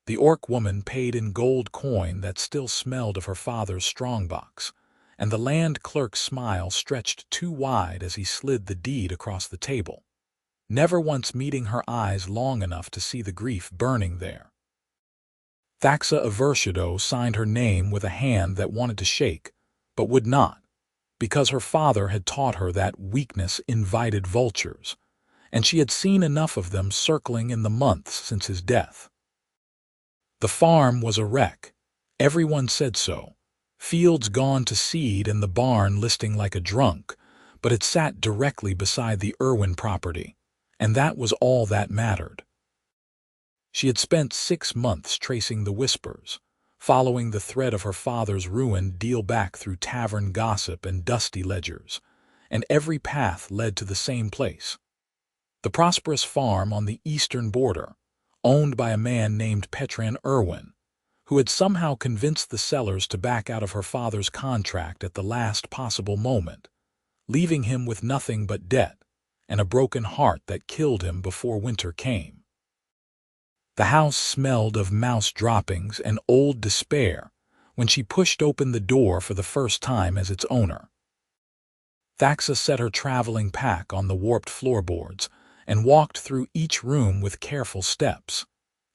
The orc woman paid in gold coin that still smelled of her father's strongbox, and the land clerk's smile stretched too wide as he slid the deed across the table, never once meeting her eyes long enough to see the grief burning there. Thaxa Evershadow signed her name with a hand that wanted to shake, but would not, because her father had taught her that weakness invited vultures, and she had seen enough of them circling in the months since his death. The farm was a wreck. Everyone said so. Fields gone to seed and the barn listing like a drunk, but it sat directly beside the Irwin property, and that was all that mattered. She had spent 6 months tracing the whispers, following the thread of her father's ruin deal back through tavern gossip and dusty ledgers, and every path led to the same place. The prosperous farm on the eastern border, owned by a man named Petran Irwin, who had somehow convinced the sellers to back out of her father's contract at the last possible moment, leaving him with nothing but debt and a broken heart that killed him before winter came. The house smelled of mouse droppings and old despair when she pushed open the door for the first time as its owner. Thaxa set her traveling pack on the warped floorboards and walked through each room with careful steps,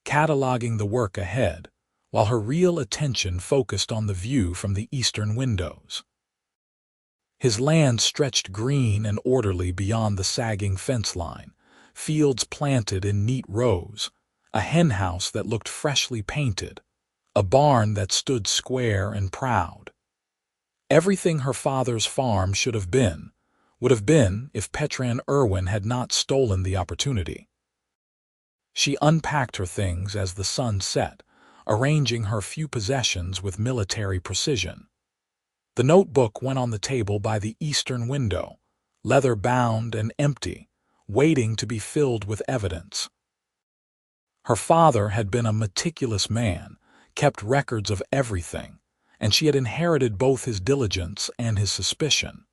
cataloging the work ahead, while her real attention focused on the view from the eastern windows. His land stretched green and orderly beyond the sagging fence line, fields planted in neat rows, a henhouse that looked freshly painted, a barn that stood square and proud. Everything her father's farm should have been, would have been if Petran Irwin had not stolen the opportunity. She unpacked her things as the sun set, arranging her few possessions with military precision. The notebook went on the table by the eastern window, leather-bound and empty, waiting to be filled with evidence. Her father had been a meticulous man, kept records of everything, and she had inherited both his diligence and his suspicion.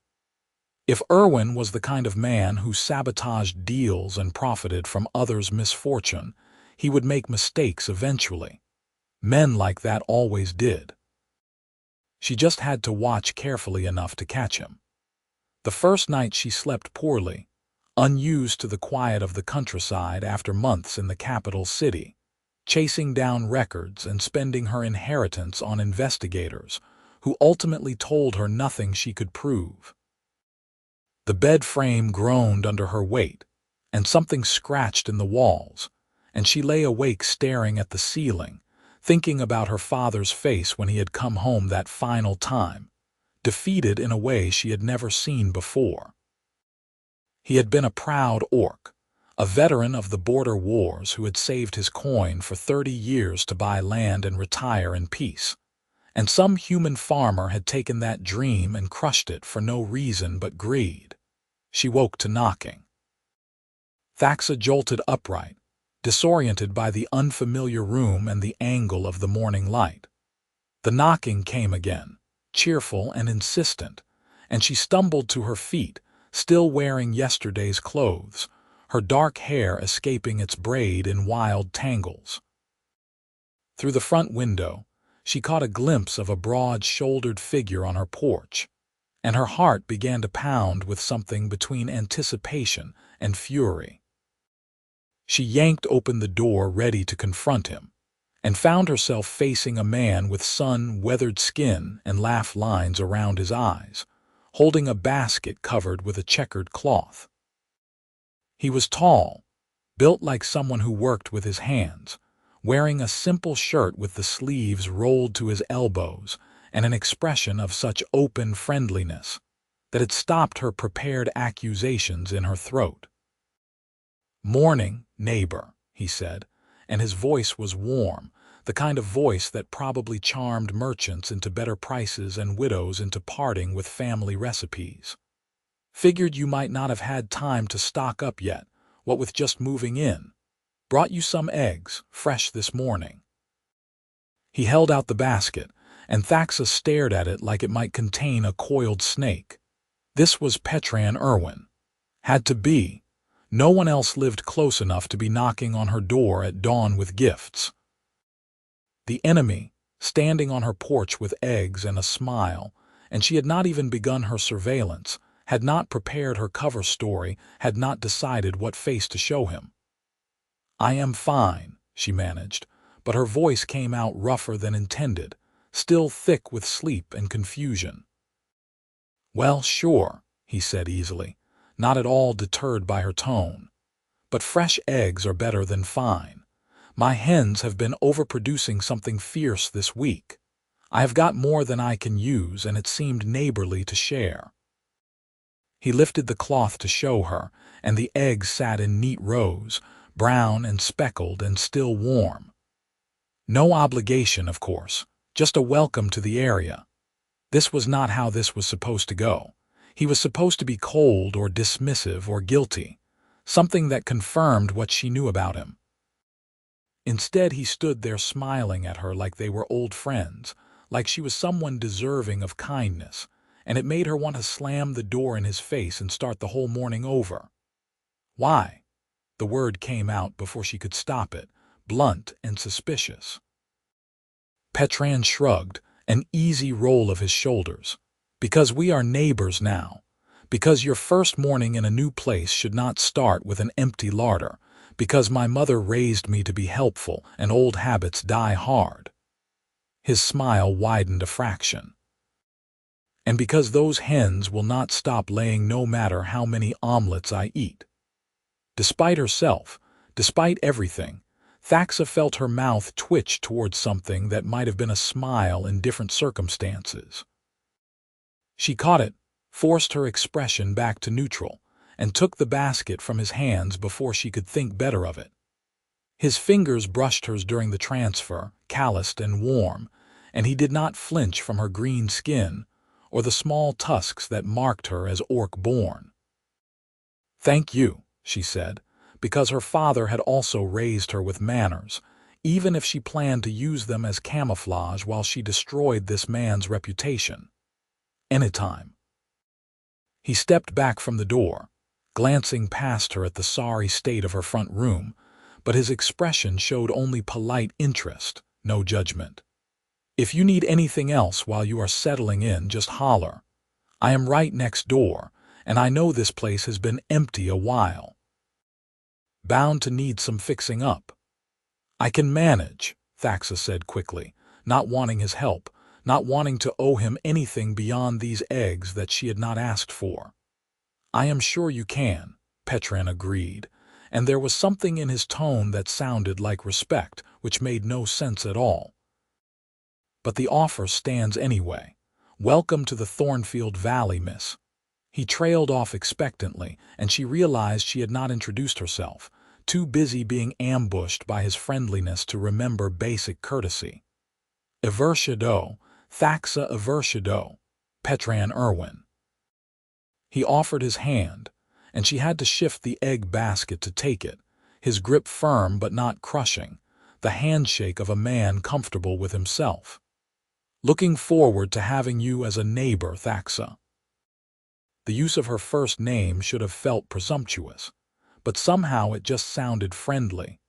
If Irwin was the kind of man who sabotaged deals and profited from others' misfortune, he would make mistakes eventually. Men like that always did. She just had to watch carefully enough to catch him. The first night she slept poorly, unused to the quiet of the countryside after months in the capital city, chasing down records and spending her inheritance on investigators who ultimately told her nothing she could prove. The bed frame groaned under her weight, and something scratched in the walls, and she lay awake staring at the ceiling, thinking about her father's face when he had come home that final time, defeated in a way she had never seen before. He had been a proud orc, a veteran of the border wars who had saved his coin for 30 years to buy land and retire in peace, and some human farmer had taken that dream and crushed it for no reason but greed. She woke to knocking. Thaxa jolted upright, disoriented by the unfamiliar room and the angle of the morning light. The knocking came again, cheerful and insistent, and she stumbled to her feet, still wearing yesterday's clothes, her dark hair escaping its braid in wild tangles. Through the front window, she caught a glimpse of a broad-shouldered figure on her porch, and her heart began to pound with something between anticipation and fury. She yanked open the door ready to confront him, and found herself facing a man with sun-weathered skin and laugh lines around his eyes, holding a basket covered with a checkered cloth. He was tall, built like someone who worked with his hands, wearing a simple shirt with the sleeves rolled to his elbows and an expression of such open friendliness that it stopped her prepared accusations in her throat. "Morning, neighbor," he said, and his voice was warm, the kind of voice that probably charmed merchants into better prices and widows into parting with family recipes. "Figured you might not have had time to stock up yet, what with just moving in. Brought you some eggs, fresh this morning." He held out the basket, and Thaxa stared at it like it might contain a coiled snake. This was Petran Irwin. Had to be. No one else lived close enough to be knocking on her door at dawn with gifts. The enemy, standing on her porch with eggs and a smile, and she had not even begun her surveillance, had not prepared her cover story, had not decided what face to show him. "I am fine," she managed, but her voice came out rougher than intended, still thick with sleep and confusion. "Well, sure," he said easily, not at all deterred by her tone. "But fresh eggs are better than fine. My hens have been overproducing something fierce this week. I have got more than I can use, and it seemed neighborly to share." He lifted the cloth to show her, and the eggs sat in neat rows, brown and speckled and still warm. No obligation, of course, just a welcome to the area. This was not how this was supposed to go. He was supposed to be cold or dismissive or guilty, something that confirmed what she knew about him. Instead, he stood there smiling at her like they were old friends, like she was someone deserving of kindness, and it made her want to slam the door in his face and start the whole morning over. "Why?" The word came out before she could stop it, blunt and suspicious. Petran shrugged, an easy roll of his shoulders. "Because we are neighbors now. Because your first morning in a new place should not start with an empty larder. Because my mother raised me to be helpful, and old habits die hard." His smile widened a fraction. "And because those hens will not stop laying no matter how many omelets I eat." Despite herself, despite everything, Thaxa felt her mouth twitch towards something that might have been a smile in different circumstances. She caught it, forced her expression back to neutral, and took the basket from his hands before she could think better of it. His fingers brushed hers during the transfer, calloused and warm, and he did not flinch from her green skin or the small tusks that marked her as orc-born. "Thank you," she said, because her father had also raised her with manners, even if she planned to use them as camouflage while she destroyed this man's reputation. "Anytime." He stepped back from the door, glancing past her at the sorry state of her front room, but his expression showed only polite interest, no judgment. "If you need anything else while you are settling in, just holler. I am right next door, and I know this place has been empty a while. Bound to need some fixing up." "I can manage," Thaxa said quickly, not wanting his help, not wanting to owe him anything beyond these eggs that she had not asked for. "I am sure you can," Petran agreed, and there was something in his tone that sounded like respect, which made no sense at all. "But the offer stands anyway. Welcome to the Thornfield Valley, miss." He trailed off expectantly, and she realized she had not introduced herself, too busy being ambushed by his friendliness to remember basic courtesy. "Evershadow, Thaxa Evershadow, Petran Irwin." He offered his hand, and she had to shift the egg basket to take it, his grip firm but not crushing, the handshake of a man comfortable with himself. "Looking forward to having you as a neighbor, Thaxa." The use of her first name should have felt presumptuous, but somehow it just sounded friendly,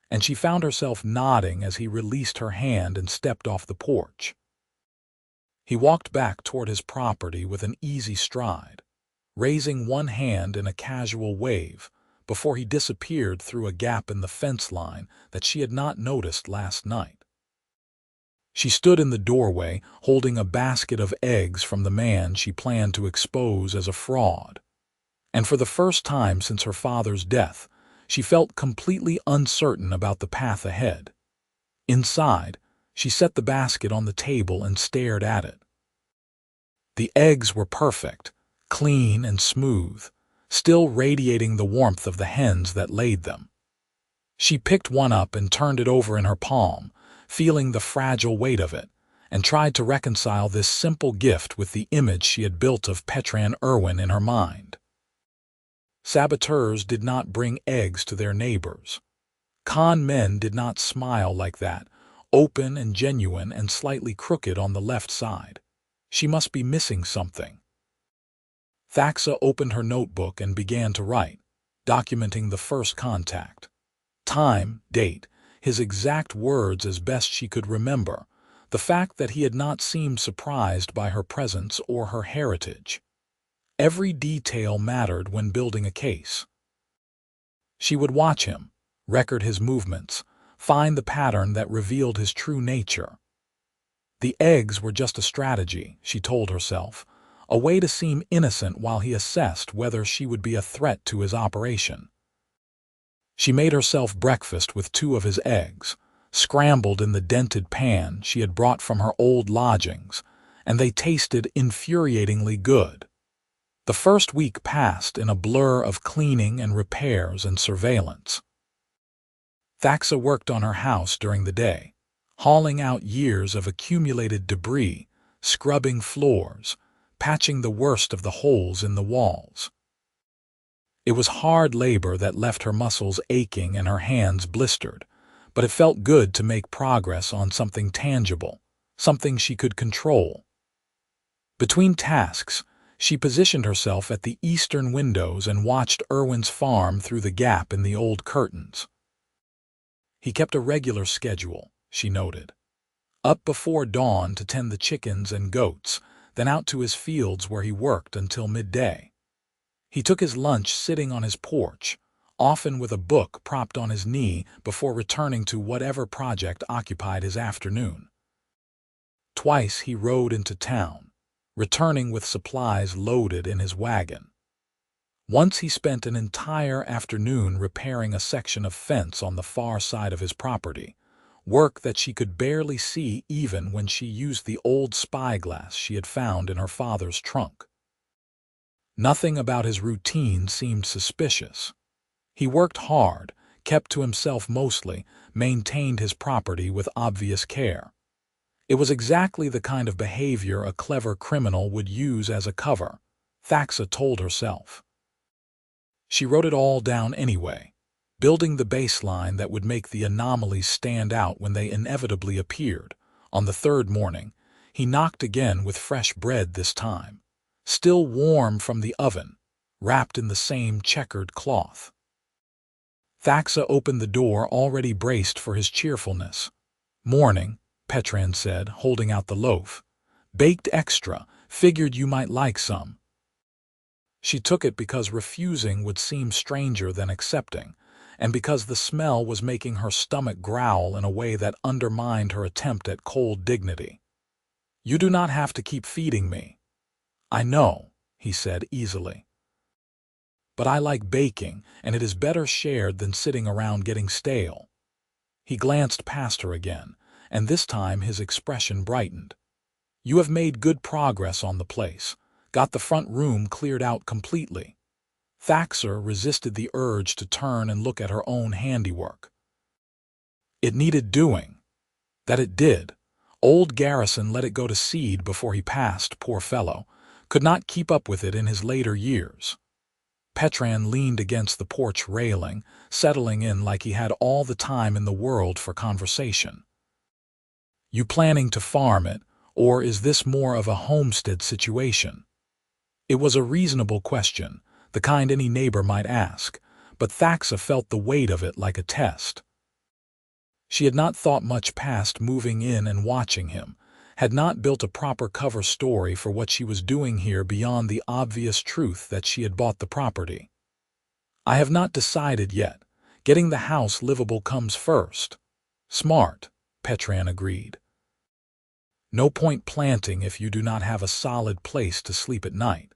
and she found herself nodding as he released her hand and stepped off the porch. He walked back toward his property with an easy stride, raising one hand in a casual wave before he disappeared through a gap in the fence line that she had not noticed last night. She stood in the doorway holding a basket of eggs from the man she planned to expose as a fraud. And for the first time since her father's death, she felt completely uncertain about the path ahead. Inside, she set the basket on the table and stared at it. The eggs were perfect, clean and smooth, still radiating the warmth of the hens that laid them. She picked one up and turned it over in her palm, feeling the fragile weight of it, and tried to reconcile this simple gift with the image she had built of Petran Irwin in her mind. Saboteurs did not bring eggs to their neighbors. Con men did not smile like that, open and genuine and slightly crooked on the left side. She must be missing something. Thaxa opened her notebook and began to write, documenting the first contact. Time, date, his exact words as best she could remember, the fact that he had not seemed surprised by her presence or her heritage. Every detail mattered when building a case. She would watch him, record his movements, find the pattern that revealed his true nature. The eggs were just a strategy, she told herself, a way to seem innocent while he assessed whether she would be a threat to his operation. She made herself breakfast with 2 of his eggs, scrambled in the dented pan she had brought from her old lodgings, and they tasted infuriatingly good. The first week passed in a blur of cleaning and repairs and surveillance. Thaxa worked on her house during the day, hauling out years of accumulated debris, scrubbing floors, patching the worst of the holes in the walls. It was hard labor that left her muscles aching and her hands blistered, but it felt good to make progress on something tangible, something she could control. Between tasks, she positioned herself at the eastern windows and watched Irwin's farm through the gap in the old curtains. He kept a regular schedule, she noted. Up before dawn to tend the chickens and goats, then out to his fields where he worked until midday. He took his lunch sitting on his porch, often with a book propped on his knee before returning to whatever project occupied his afternoon. Twice he rode into town, returning with supplies loaded in his wagon. Once he spent an entire afternoon repairing a section of fence on the far side of his property, work that she could barely see even when she used the old spyglass she had found in her father's trunk. Nothing about his routine seemed suspicious. He worked hard, kept to himself mostly, maintained his property with obvious care. It was exactly the kind of behavior a clever criminal would use as a cover, Thaxa told herself. She wrote it all down anyway, building the baseline that would make the anomalies stand out when they inevitably appeared. On the 3rd morning, he knocked again with fresh bread this time, still warm from the oven, wrapped in the same checkered cloth. Thaxa opened the door already braced for his cheerfulness. "Morning," Petran said, holding out the loaf. "Baked extra, figured you might like some." She took it because refusing would seem stranger than accepting, and because the smell was making her stomach growl in a way that undermined her attempt at cold dignity. "You do not have to keep feeding me." "I know," he said easily. "But I like baking, and it is better shared than sitting around getting stale." He glanced past her again, and this time his expression brightened. "You have made good progress on the place. Got the front room cleared out completely." Thaxa resisted the urge to turn and look at her own handiwork. It needed doing. That it did. Old Garrison let it go to seed before he passed, poor fellow. Could not keep up with it in his later years. Petran leaned against the porch railing, settling in like he had all the time in the world for conversation. "You planning to farm it, or is this more of a homestead situation?" It was a reasonable question, the kind any neighbor might ask, but Thaxa felt the weight of it like a test. She had not thought much past moving in and watching him, had not built a proper cover story for what she was doing here beyond the obvious truth that she had bought the property. "I have not decided yet. Getting the house livable comes first." "Smart," Petran agreed. "No point planting if you do not have a solid place to sleep at night.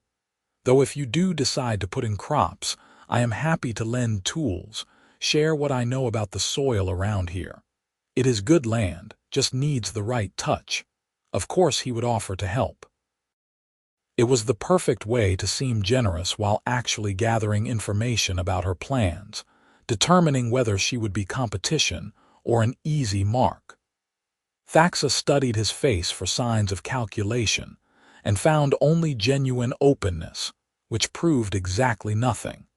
Though if you do decide to put in crops, I am happy to lend tools, share what I know about the soil around here. It is good land, just needs the right touch." Of course he would offer to help. It was the perfect way to seem generous while actually gathering information about her plans, determining whether she would be competition or an easy mark. Thaxa studied his face for signs of calculation, and found only genuine openness, which proved exactly nothing.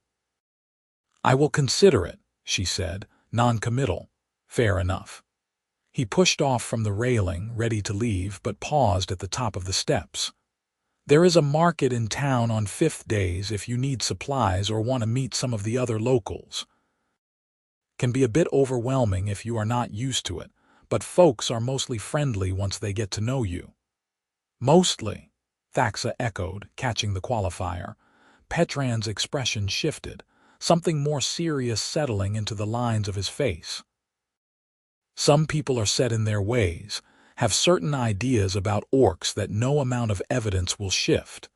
"I will consider it," she said, non-committal. "Fair enough." He pushed off from the railing, ready to leave, but paused at the top of the steps. "There is a market in town on 5th days if you need supplies or want to meet some of the other locals." can be a bit overwhelming if you are not used to it, but folks are mostly friendly once they get to know you. Mostly, Thaxa echoed, catching the qualifier. Petran's expression shifted, something more serious settling into the lines of his face. Some people are set in their ways, have certain ideas about orcs that no amount of evidence will shift.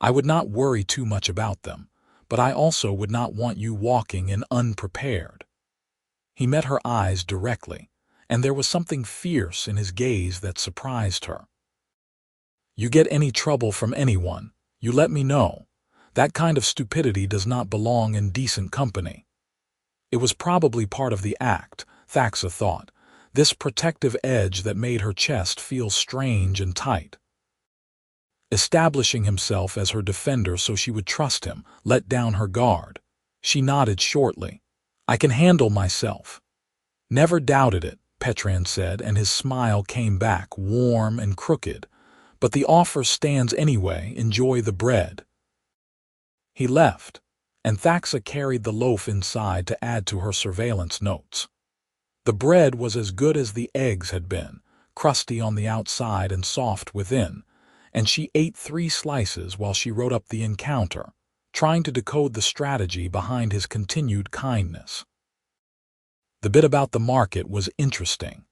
I would not worry too much about them, but I also would not want you walking in unprepared. He met her eyes directly, and there was something fierce in his gaze that surprised her. You get any trouble from anyone, you let me know. That kind of stupidity does not belong in decent company. It was probably part of the act, Thaxa thought, this protective edge that made her chest feel strange and tight. Establishing himself as her defender so she would trust him, let down her guard. She nodded shortly. I can handle myself. Never doubted it, Petran said, and his smile came back, warm and crooked. But the offer stands anyway, enjoy the bread. He left, and Thaxa carried the loaf inside to add to her surveillance notes. The bread was as good as the eggs had been, crusty on the outside and soft within, and she ate 3 slices while she wrote up the encounter, trying to decode the strategy behind his continued kindness. The bit about the market was interesting.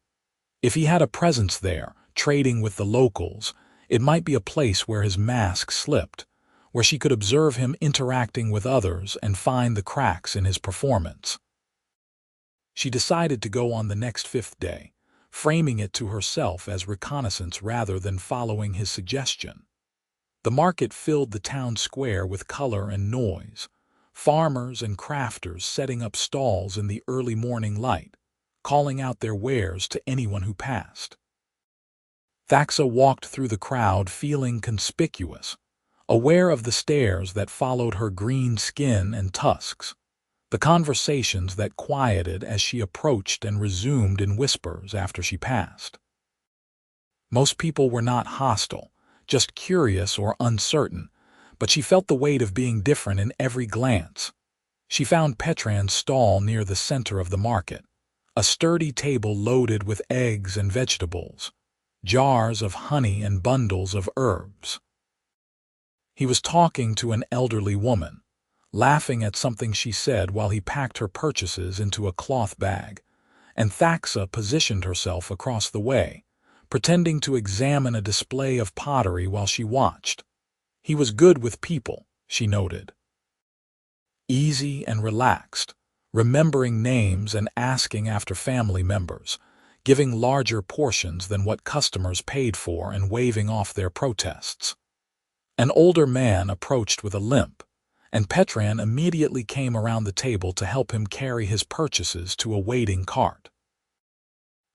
If he had a presence there, trading with the locals, it might be a place where his mask slipped, where she could observe him interacting with others and find the cracks in his performance. She decided to go on the next 5th day, framing it to herself as reconnaissance rather than following his suggestion. The market filled the town square with color and noise, farmers and crafters setting up stalls in the early morning light, calling out their wares to anyone who passed. Thaxa walked through the crowd feeling conspicuous, aware of the stares that followed her green skin and tusks, the conversations that quieted as she approached and resumed in whispers after she passed. Most people were not hostile, just curious or uncertain, but she felt the weight of being different in every glance. She found Petran's stall near the center of the market, a sturdy table loaded with eggs and vegetables, jars of honey and bundles of herbs. He was talking to an elderly woman, laughing at something she said while he packed her purchases into a cloth bag, and Thaxa positioned herself across the way, pretending to examine a display of pottery while she watched. He was good with people, she noted. Easy and relaxed, remembering names and asking after family members, giving larger portions than what customers paid for and waving off their protests. An older man approached with a limp, and Petran immediately came around the table to help him carry his purchases to a waiting cart.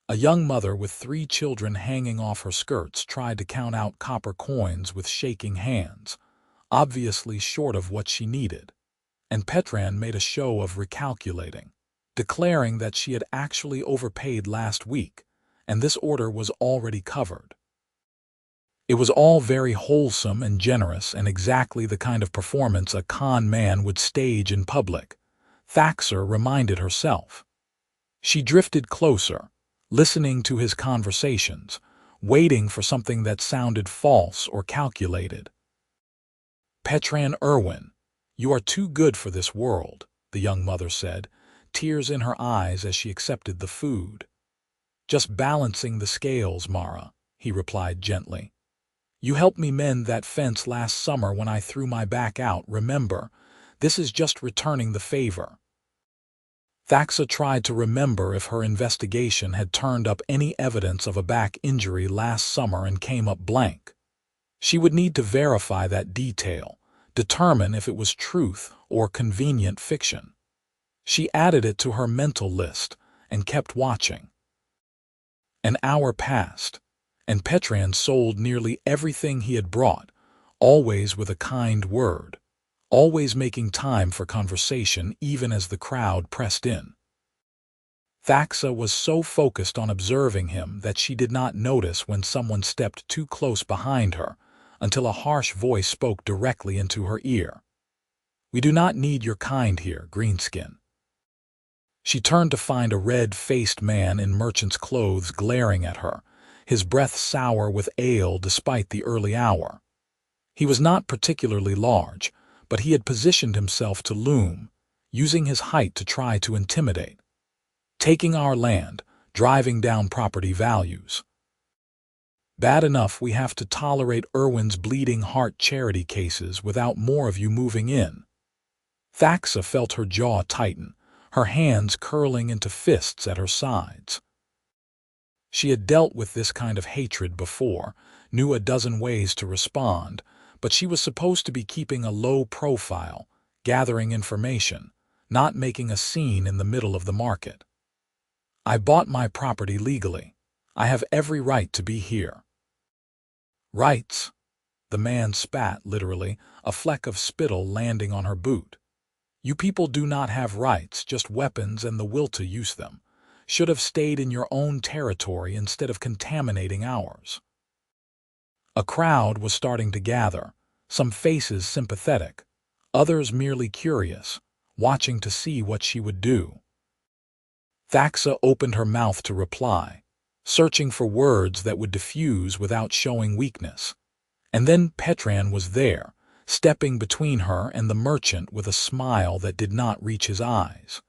A young mother with 3 children hanging off her skirts tried to count out copper coins with shaking hands, obviously short of what she needed, and Petran made a show of recalculating, declaring that she had actually overpaid last week, and this order was already covered. It was all very wholesome and generous and exactly the kind of performance a con man would stage in public, Thaxa reminded herself. She drifted closer, listening to his conversations, waiting for something that sounded false or calculated. Petran Irwin, you are too good for this world, the young mother said, tears in her eyes as she accepted the food. Just balancing the scales, Mara, he replied gently. You helped me mend that fence last summer when I threw my back out, remember? This is just returning the favor. Thaxa tried to remember if her investigation had turned up any evidence of a back injury last summer and came up blank. She would need to verify that detail, determine if it was truth or convenient fiction. She added it to her mental list and kept watching. An hour passed, and Petran sold nearly everything he had brought, always with a kind word, always making time for conversation even as the crowd pressed in. Thaxa was so focused on observing him that she did not notice when someone stepped too close behind her until a harsh voice spoke directly into her ear. We do not need your kind here, Greenskin. She turned to find a red-faced man in merchant's clothes glaring at her, his breath sour with ale despite the early hour. He was not particularly large, but he had positioned himself to loom, using his height to try to intimidate. Taking our land, driving down property values. Bad enough we have to tolerate Irwin's bleeding heart charity cases without more of you moving in. Thaxa felt her jaw tighten, her hands curling into fists at her sides. She had dealt with this kind of hatred before, knew a dozen ways to respond, but she was supposed to be keeping a low profile, gathering information, not making a scene in the middle of the market. I bought my property legally. I have every right to be here. Rights? The man spat, literally, a fleck of spittle landing on her boot. You people do not have rights, just weapons and the will to use them. Should have stayed in your own territory instead of contaminating ours. A crowd was starting to gather, some faces sympathetic, others merely curious, watching to see what she would do. Thaxa opened her mouth to reply, searching for words that would diffuse without showing weakness. And then Petran was there, stepping between her and the merchant with a smile that did not reach his eyes.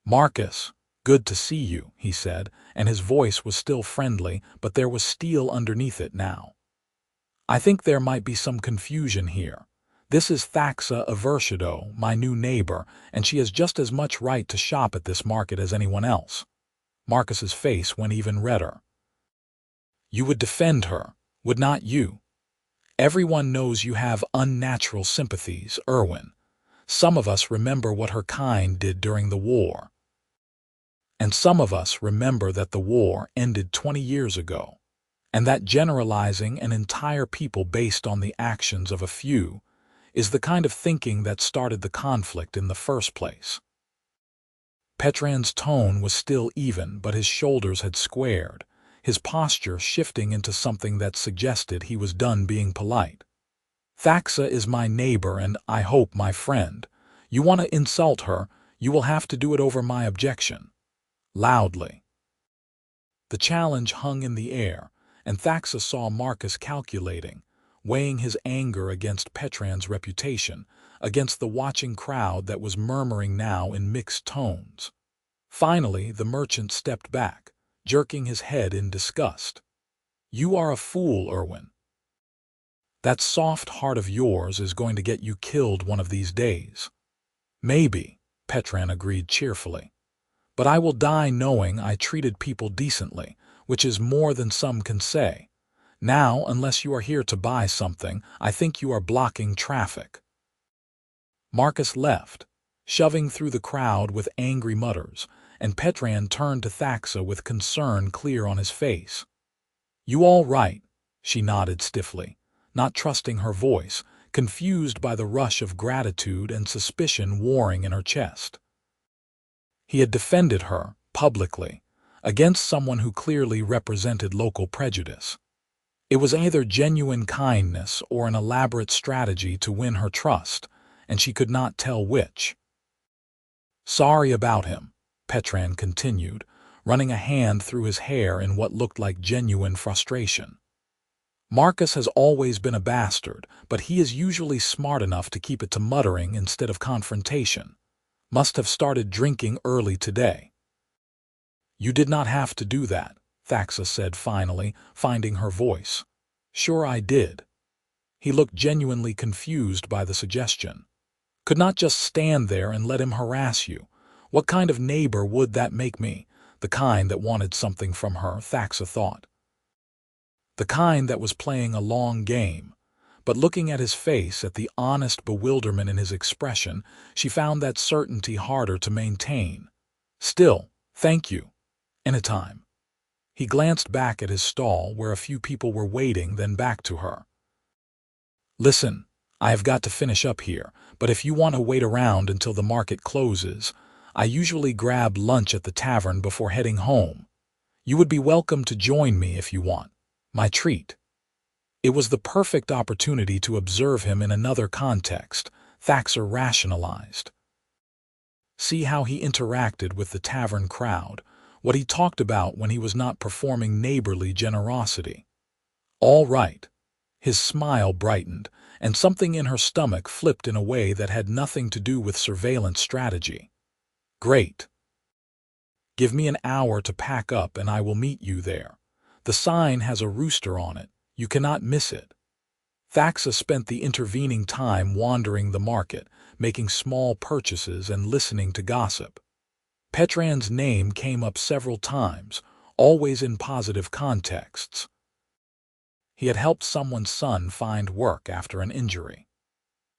"Marcus, good to see you," he said, and his voice was still friendly, but there was steel underneath it now. "I think there might be some confusion here. This is Thaxa Evershadow, my new neighbor, and she has just as much right to shop at this market as anyone else." Marcus's face went even redder. "You would defend her, would not you? Everyone knows you have unnatural sympathies, Irwin. Some of us remember what her kind did during the war. And some of us remember that the war ended 20 years ago, and that generalizing an entire people based on the actions of a few is the kind of thinking that started the conflict in the first place." Petran's tone was still even, but his shoulders had squared, his posture shifting into something that suggested he was done being polite. "Thaxa is my neighbor and, I hope, my friend. You want to insult her, you will have to do it over my objection." Loudly. The challenge hung in the air, and Thaxa saw Marcus calculating, weighing his anger against Petran's reputation, against the watching crowd that was murmuring now in mixed tones. Finally, the merchant stepped back, jerking his head in disgust. "You are a fool, Irwin. That soft heart of yours is going to get you killed one of these days." "Maybe," Petran agreed cheerfully. "But I will die knowing I treated people decently, which is more than some can say. Now, unless you are here to buy something, I think you are blocking traffic." Marcus left, shoving through the crowd with angry mutters, and Petran turned to Thaxa with concern clear on his face. "You all right?" She nodded stiffly, not trusting her voice, confused by the rush of gratitude and suspicion warring in her chest. He had defended her, publicly, against someone who clearly represented local prejudice. It was either genuine kindness or an elaborate strategy to win her trust, and she could not tell which. "Sorry about him," Petran continued, running a hand through his hair in what looked like genuine frustration. "Marcus has always been a bastard, but he is usually smart enough to keep it to muttering instead of confrontation. Must have started drinking early today." "You did not have to do that," Thaxa said finally, finding her voice. "Sure I did." He looked genuinely confused by the suggestion. "Could not just stand there and let him harass you. What kind of neighbor would that make me? The kind that wanted something from her, Thaxa thought. The kind that was playing a long game. But looking at his face, at the honest bewilderment in his expression, she found that certainty harder to maintain. "Still, thank you. Anytime." He glanced back at his stall where a few people were waiting, then back to her. "Listen, I have got to finish up here, but if you want to wait around until the market closes, I usually grab lunch at the tavern before heading home. You would be welcome to join me if you want. My treat." It was the perfect opportunity to observe him in another context, Thaxa rationalized. see how he interacted with the tavern crowd, what he talked about when he was not performing neighborly generosity. All right. His smile brightened, and something in her stomach flipped in a way that had nothing to do with surveillance strategy. Great. Give me an hour to pack up and I will meet you there. The sign has a rooster on it. You cannot miss it. Thaxa spent the intervening time wandering the market, making small purchases and listening to gossip. Petran's name came up several times, always in positive contexts. He had helped someone's son find work after an injury.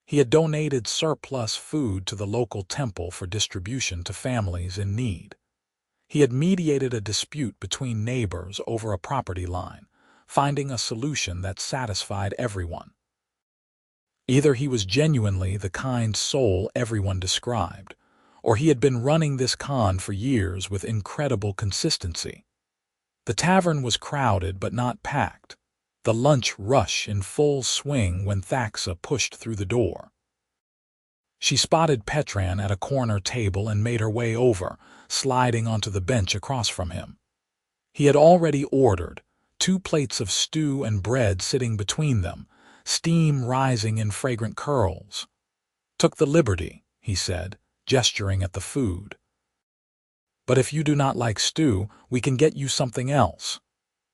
He had donated surplus food to the local temple for distribution to families in need. He had mediated a dispute between neighbors over a property line, finding a solution that satisfied everyone. Either he was genuinely the kind soul everyone described, or he had been running this con for years with incredible consistency. The tavern was crowded but not packed, the lunch rush in full swing when Thaxa pushed through the door. She spotted Petran at a corner table and made her way over, sliding onto the bench across from him. He had already ordered, 2 plates of stew and bread sitting between them, steam rising in fragrant curls. Took the liberty, he said, gesturing at the food. But if you do not like stew, we can get you something else.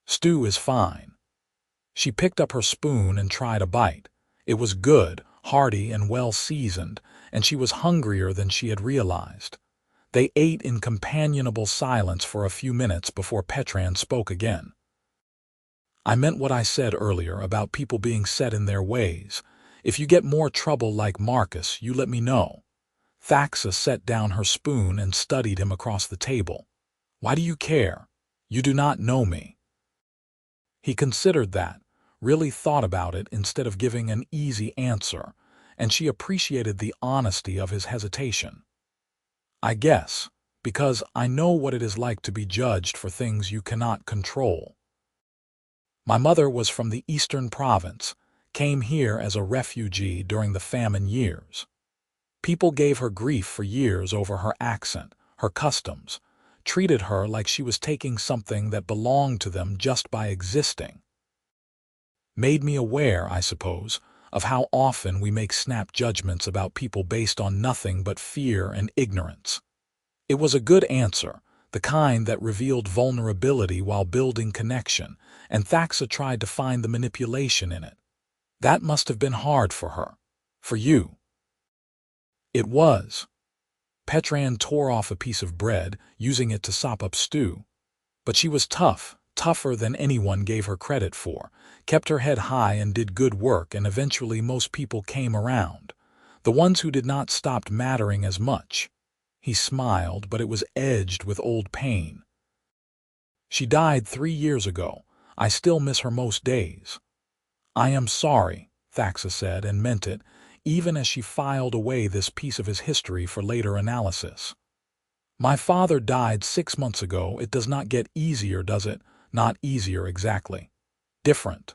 Stew is fine. She picked up her spoon and tried a bite. It was good, hearty and well seasoned, and she was hungrier than she had realized. They ate in companionable silence for a few minutes before Petran spoke again. I meant what I said earlier about people being set in their ways. If you get more trouble like Marcus, you let me know. Thaxa set down her spoon and studied him across the table. Why do you care? You do not know me. He considered that, really thought about it instead of giving an easy answer, and she appreciated the honesty of his hesitation. I guess, because I know what it is like to be judged for things you cannot control. My mother was from the eastern province, came here as a refugee during the famine years. People gave her grief for years over her accent, her customs, treated her like she was taking something that belonged to them just by existing. Made me aware, I suppose, of how often we make snap judgments about people based on nothing but fear and ignorance. It was a good answer, the kind that revealed vulnerability while building connection, and Thaxa tried to find the manipulation in it. That must have been hard for her. For you. It was. Petran tore off a piece of bread, using it to sop up stew. But she was tough, tougher than anyone gave her credit for, kept her head high and did good work, and eventually most people came around. The ones who did not stopped mattering as much. He smiled, but it was edged with old pain. She died 3 years ago. I still miss her most days. I am sorry, Thaxa said, and meant it, even as she filed away this piece of his history for later analysis. My father died 6 months ago. It does not get easier, does it? Not easier exactly. Different.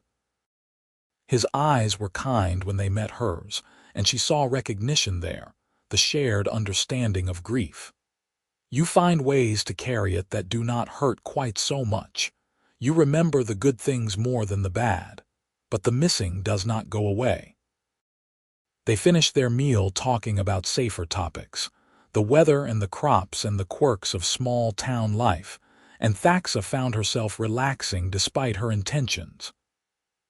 His eyes were kind when they met hers, and she saw recognition there, the shared understanding of grief. You find ways to carry it that do not hurt quite so much. You remember the good things more than the bad, but the missing does not go away. They finished their meal talking about safer topics, the weather and the crops and the quirks of small town life, and Thaxa found herself relaxing despite her intentions.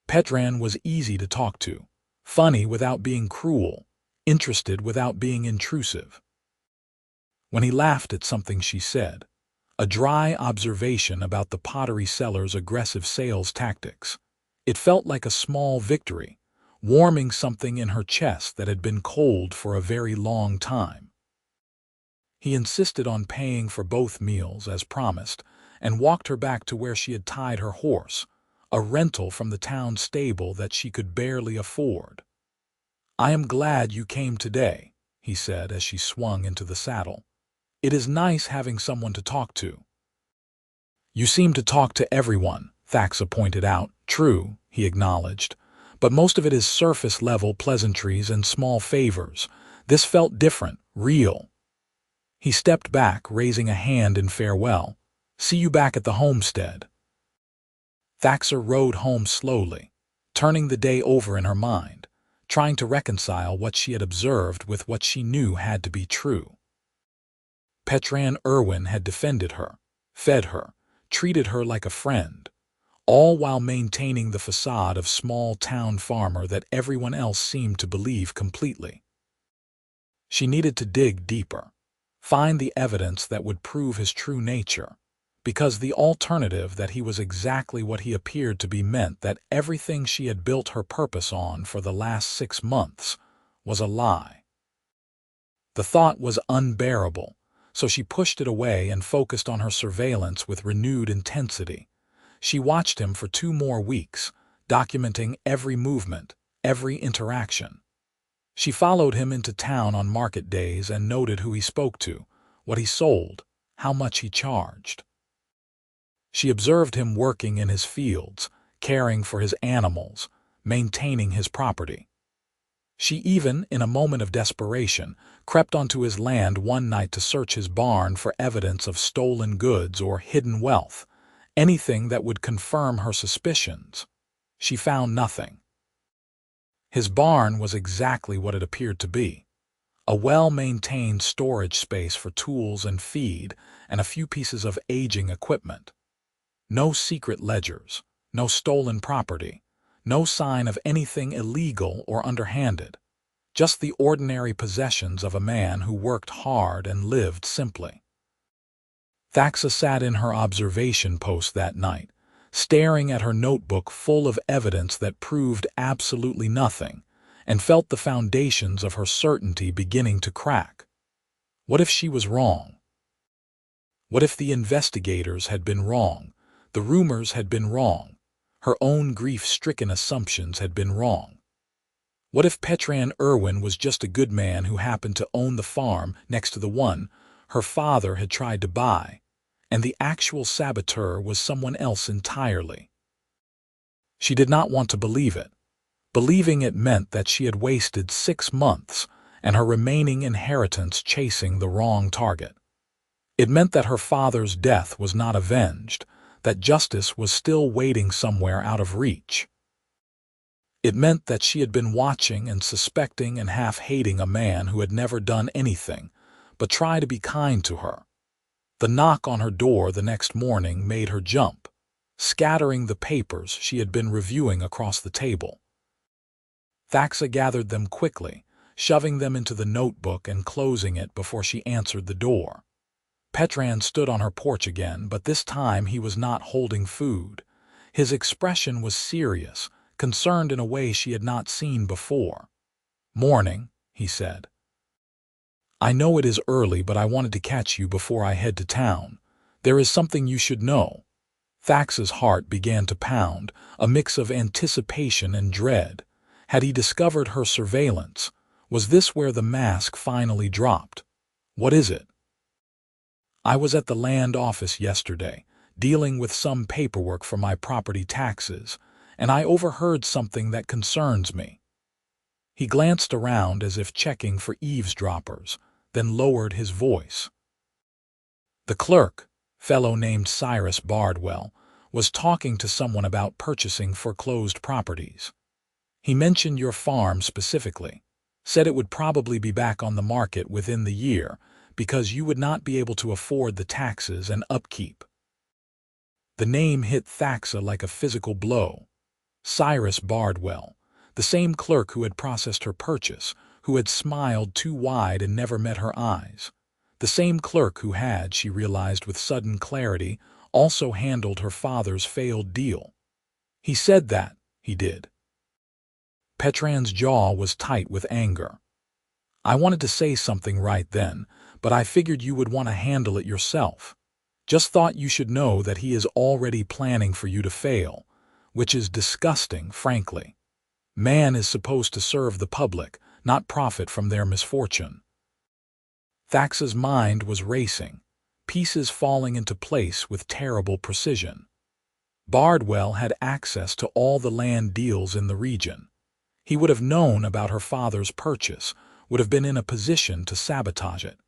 Petran was easy to talk to, funny without being cruel, interested without being intrusive. When he laughed at something she said, a dry observation about the pottery seller's aggressive sales tactics, it felt like a small victory, warming something in her chest that had been cold for a very long time. He insisted on paying for both meals as promised, and walked her back to where she had tied her horse, a rental from the town stable that she could barely afford. I am glad you came today, he said as she swung into the saddle. It is nice having someone to talk to. You seem to talk to everyone, Thaxa pointed out. True, he acknowledged, but most of it is surface-level pleasantries and small favors. This felt different, real. He stepped back, raising a hand in farewell. "See you back at the homestead." Thaxa rode home slowly, turning the day over in her mind, trying to reconcile what she had observed with what she knew had to be true. Petran Irwin had defended her, fed her, treated her like a friend, all while maintaining the facade of small-town farmer that everyone else seemed to believe completely. She needed to dig deeper, find the evidence that would prove his true nature, because the alternative that he was exactly what he appeared to be meant that everything she had built her purpose on for the last 6 months was a lie. The thought was unbearable, so she pushed it away and focused on her surveillance with renewed intensity. She watched him for 2 more weeks, documenting every movement, every interaction. She followed him into town on market days and noted who he spoke to, what he sold, how much he charged. She observed him working in his fields, caring for his animals, maintaining his property. She even, in a moment of desperation, crept onto his land one night to search his barn for evidence of stolen goods or hidden wealth, anything that would confirm her suspicions. She found nothing. His barn was exactly what it appeared to be: a well-maintained storage space for tools and feed, and a few pieces of aging equipment. No secret ledgers, no stolen property, no sign of anything illegal or underhanded, just the ordinary possessions of a man who worked hard and lived simply. Thaxa sat in her observation post that night, staring at her notebook full of evidence that proved absolutely nothing, and felt the foundations of her certainty beginning to crack. What if she was wrong? What if the investigators had been wrong, the rumors had been wrong, her own grief-stricken assumptions had been wrong? What if Petran Irwin was just a good man who happened to own the farm next to the one her father had tried to buy, and the actual saboteur was someone else entirely? She did not want to believe it. Believing it meant that she had wasted 6 months and her remaining inheritance chasing the wrong target. It meant that her father's death was not avenged, that justice was still waiting somewhere out of reach. It meant that she had been watching and suspecting and half-hating a man who had never done anything but try to be kind to her. The knock on her door the next morning made her jump, scattering the papers she had been reviewing across the table. Thaxa gathered them quickly, shoving them into the notebook and closing it before she answered the door. Petran stood on her porch again, but this time he was not holding food. His expression was serious, concerned in a way she had not seen before. "Morning," he said. "I know it is early, but I wanted to catch you before I head to town. There is something you should know." Thaxa's heart began to pound, a mix of anticipation and dread. Had he discovered her surveillance? Was this where the mask finally dropped? "What is it?" "I was at the land office yesterday, dealing with some paperwork for my property taxes, and I overheard something that concerns me." He glanced around as if checking for eavesdroppers, then lowered his voice. "The clerk, fellow named Cyrus Bardwell, was talking to someone about purchasing foreclosed properties. He mentioned your farm specifically, said it would probably be back on the market within the year because you would not be able to afford the taxes and upkeep." The name hit Thaxa like a physical blow. Cyrus Bardwell, the same clerk who had processed her purchase, who had smiled too wide and never met her eyes. The same clerk who had, she realized with sudden clarity, also handled her father's failed deal. He said that, he did. Petran's jaw was tight with anger. "I wanted to say something right then, but I figured you would want to handle it yourself. Just thought you should know that he is already planning for you to fail, which is disgusting, frankly. Man is supposed to serve the public, not profit from their misfortune." Thaxa's mind was racing, pieces falling into place with terrible precision. Bardwell had access to all the land deals in the region. He would have known about her father's purchase, would have been in a position to sabotage it.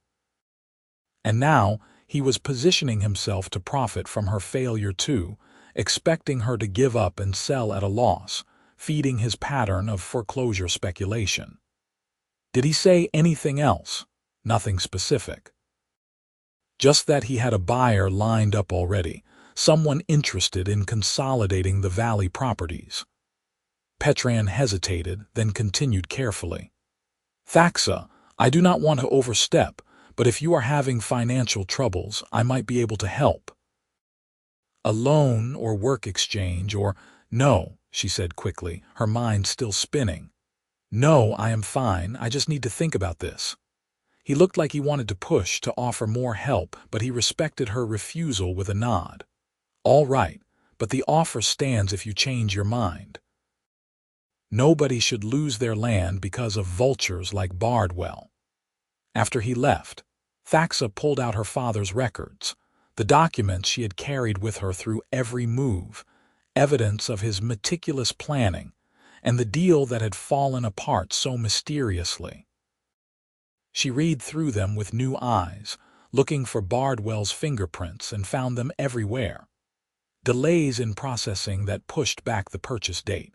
And now he was positioning himself to profit from her failure too, expecting her to give up and sell at a loss, feeding his pattern of foreclosure speculation. Did he say anything else? Nothing specific. Just that he had a buyer lined up already, someone interested in consolidating the valley properties. Petran hesitated, then continued carefully. Thaxa, I do not want to overstep, but if you are having financial troubles, I might be able to help. A loan or work exchange or— No, she said quickly, her mind still spinning. No, I am fine, I just need to think about this. He looked like he wanted to push to offer more help, but he respected her refusal with a nod. All right, but the offer stands if you change your mind. Nobody should lose their land because of vultures like Bardwell. After he left, Thaxa pulled out her father's records, the documents she had carried with her through every move, evidence of his meticulous planning, and the deal that had fallen apart so mysteriously. She read through them with new eyes, looking for Bardwell's fingerprints, and found them everywhere. Delays in processing that pushed back the purchase date.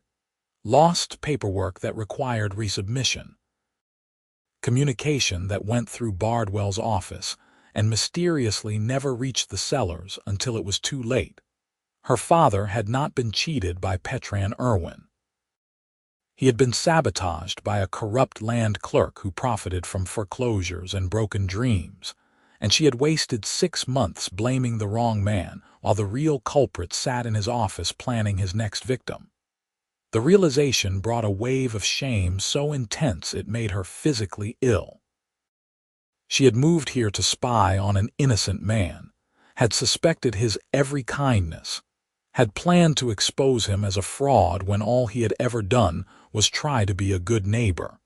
Lost paperwork that required resubmission. Communication that went through Bardwell's office and mysteriously never reached the sellers until it was too late. Her father had not been cheated by Petran Irwin. He had been sabotaged by a corrupt land clerk who profited from foreclosures and broken dreams, and she had wasted 6 months blaming the wrong man while the real culprit sat in his office planning his next victim. The realization brought a wave of shame so intense it made her physically ill. She had moved here to spy on an innocent man, had suspected his every kindness, had planned to expose him as a fraud when all he had ever done was try to be a good neighbor.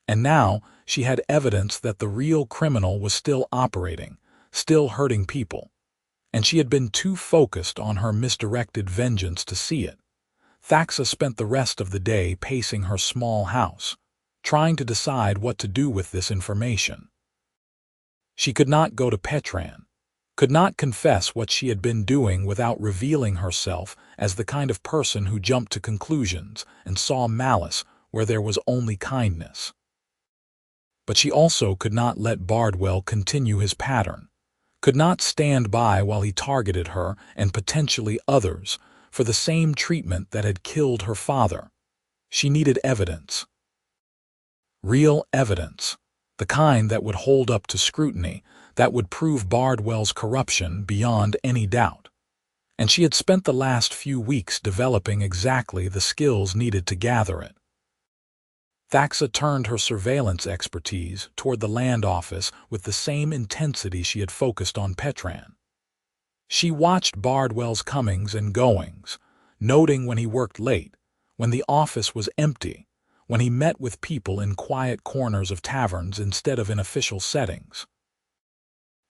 And now she had evidence that the real criminal was still operating, still hurting people, and she had been too focused on her misdirected vengeance to see it. Thaxa spent the rest of the day pacing her small house, trying to decide what to do with this information. She could not go to Petran, could not confess what she had been doing without revealing herself as the kind of person who jumped to conclusions and saw malice where there was only kindness. But she also could not let Bardwell continue his pattern, could not stand by while he targeted her and potentially others for the same treatment that had killed her father. She needed evidence. Real evidence, the kind that would hold up to scrutiny, that would prove Bardwell's corruption beyond any doubt. And she had spent the last few weeks developing exactly the skills needed to gather it. Thaxa turned her surveillance expertise toward the land office with the same intensity she had focused on Petran. She watched Bardwell's comings and goings, noting when he worked late, when the office was empty, when he met with people in quiet corners of taverns instead of in official settings.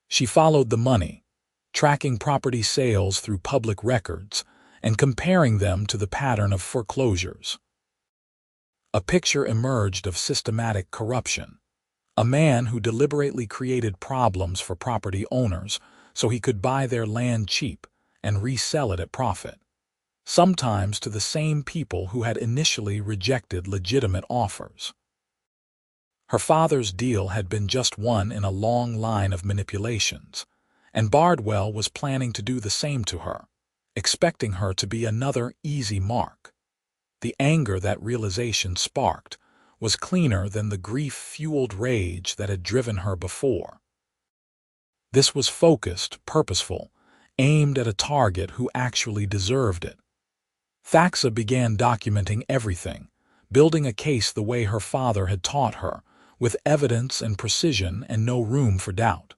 She followed the money, tracking property sales through public records and comparing them to the pattern of foreclosures. A picture emerged of systematic corruption, a man who deliberately created problems for property owners so he could buy their land cheap and resell it at profit, sometimes to the same people who had initially rejected legitimate offers. Her father's deal had been just one in a long line of manipulations, and Bardwell was planning to do the same to her, expecting her to be another easy mark. The anger that realization sparked was cleaner than the grief-fueled rage that had driven her before. This was focused, purposeful, aimed at a target who actually deserved it. Thaxa began documenting everything, building a case the way her father had taught her, with evidence and precision and no room for doubt.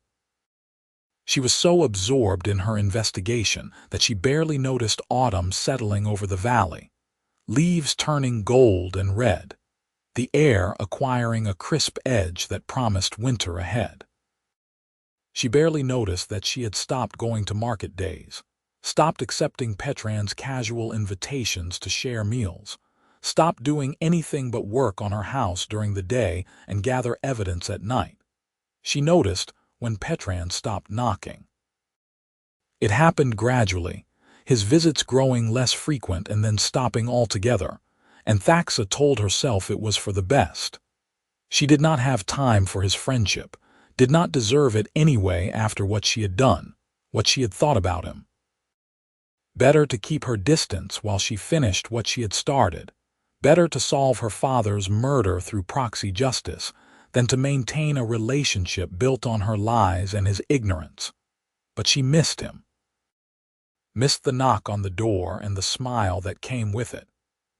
She was so absorbed in her investigation that she barely noticed autumn settling over the valley, leaves turning gold and red, the air acquiring a crisp edge that promised winter ahead. She barely noticed that she had stopped going to market days, stopped accepting Petran's casual invitations to share meals, stopped doing anything but work on her house during the day and gather evidence at night. She noticed, when Petran stopped knocking. It happened gradually, his visits growing less frequent and then stopping altogether, and Thaxa told herself it was for the best. She did not have time for his friendship, did not deserve it anyway after what she had done, what she had thought about him. Better to keep her distance while she finished what she had started, better to solve her father's murder through proxy justice than to maintain a relationship built on her lies and his ignorance. But she missed him. Missed the knock on the door and the smile that came with it.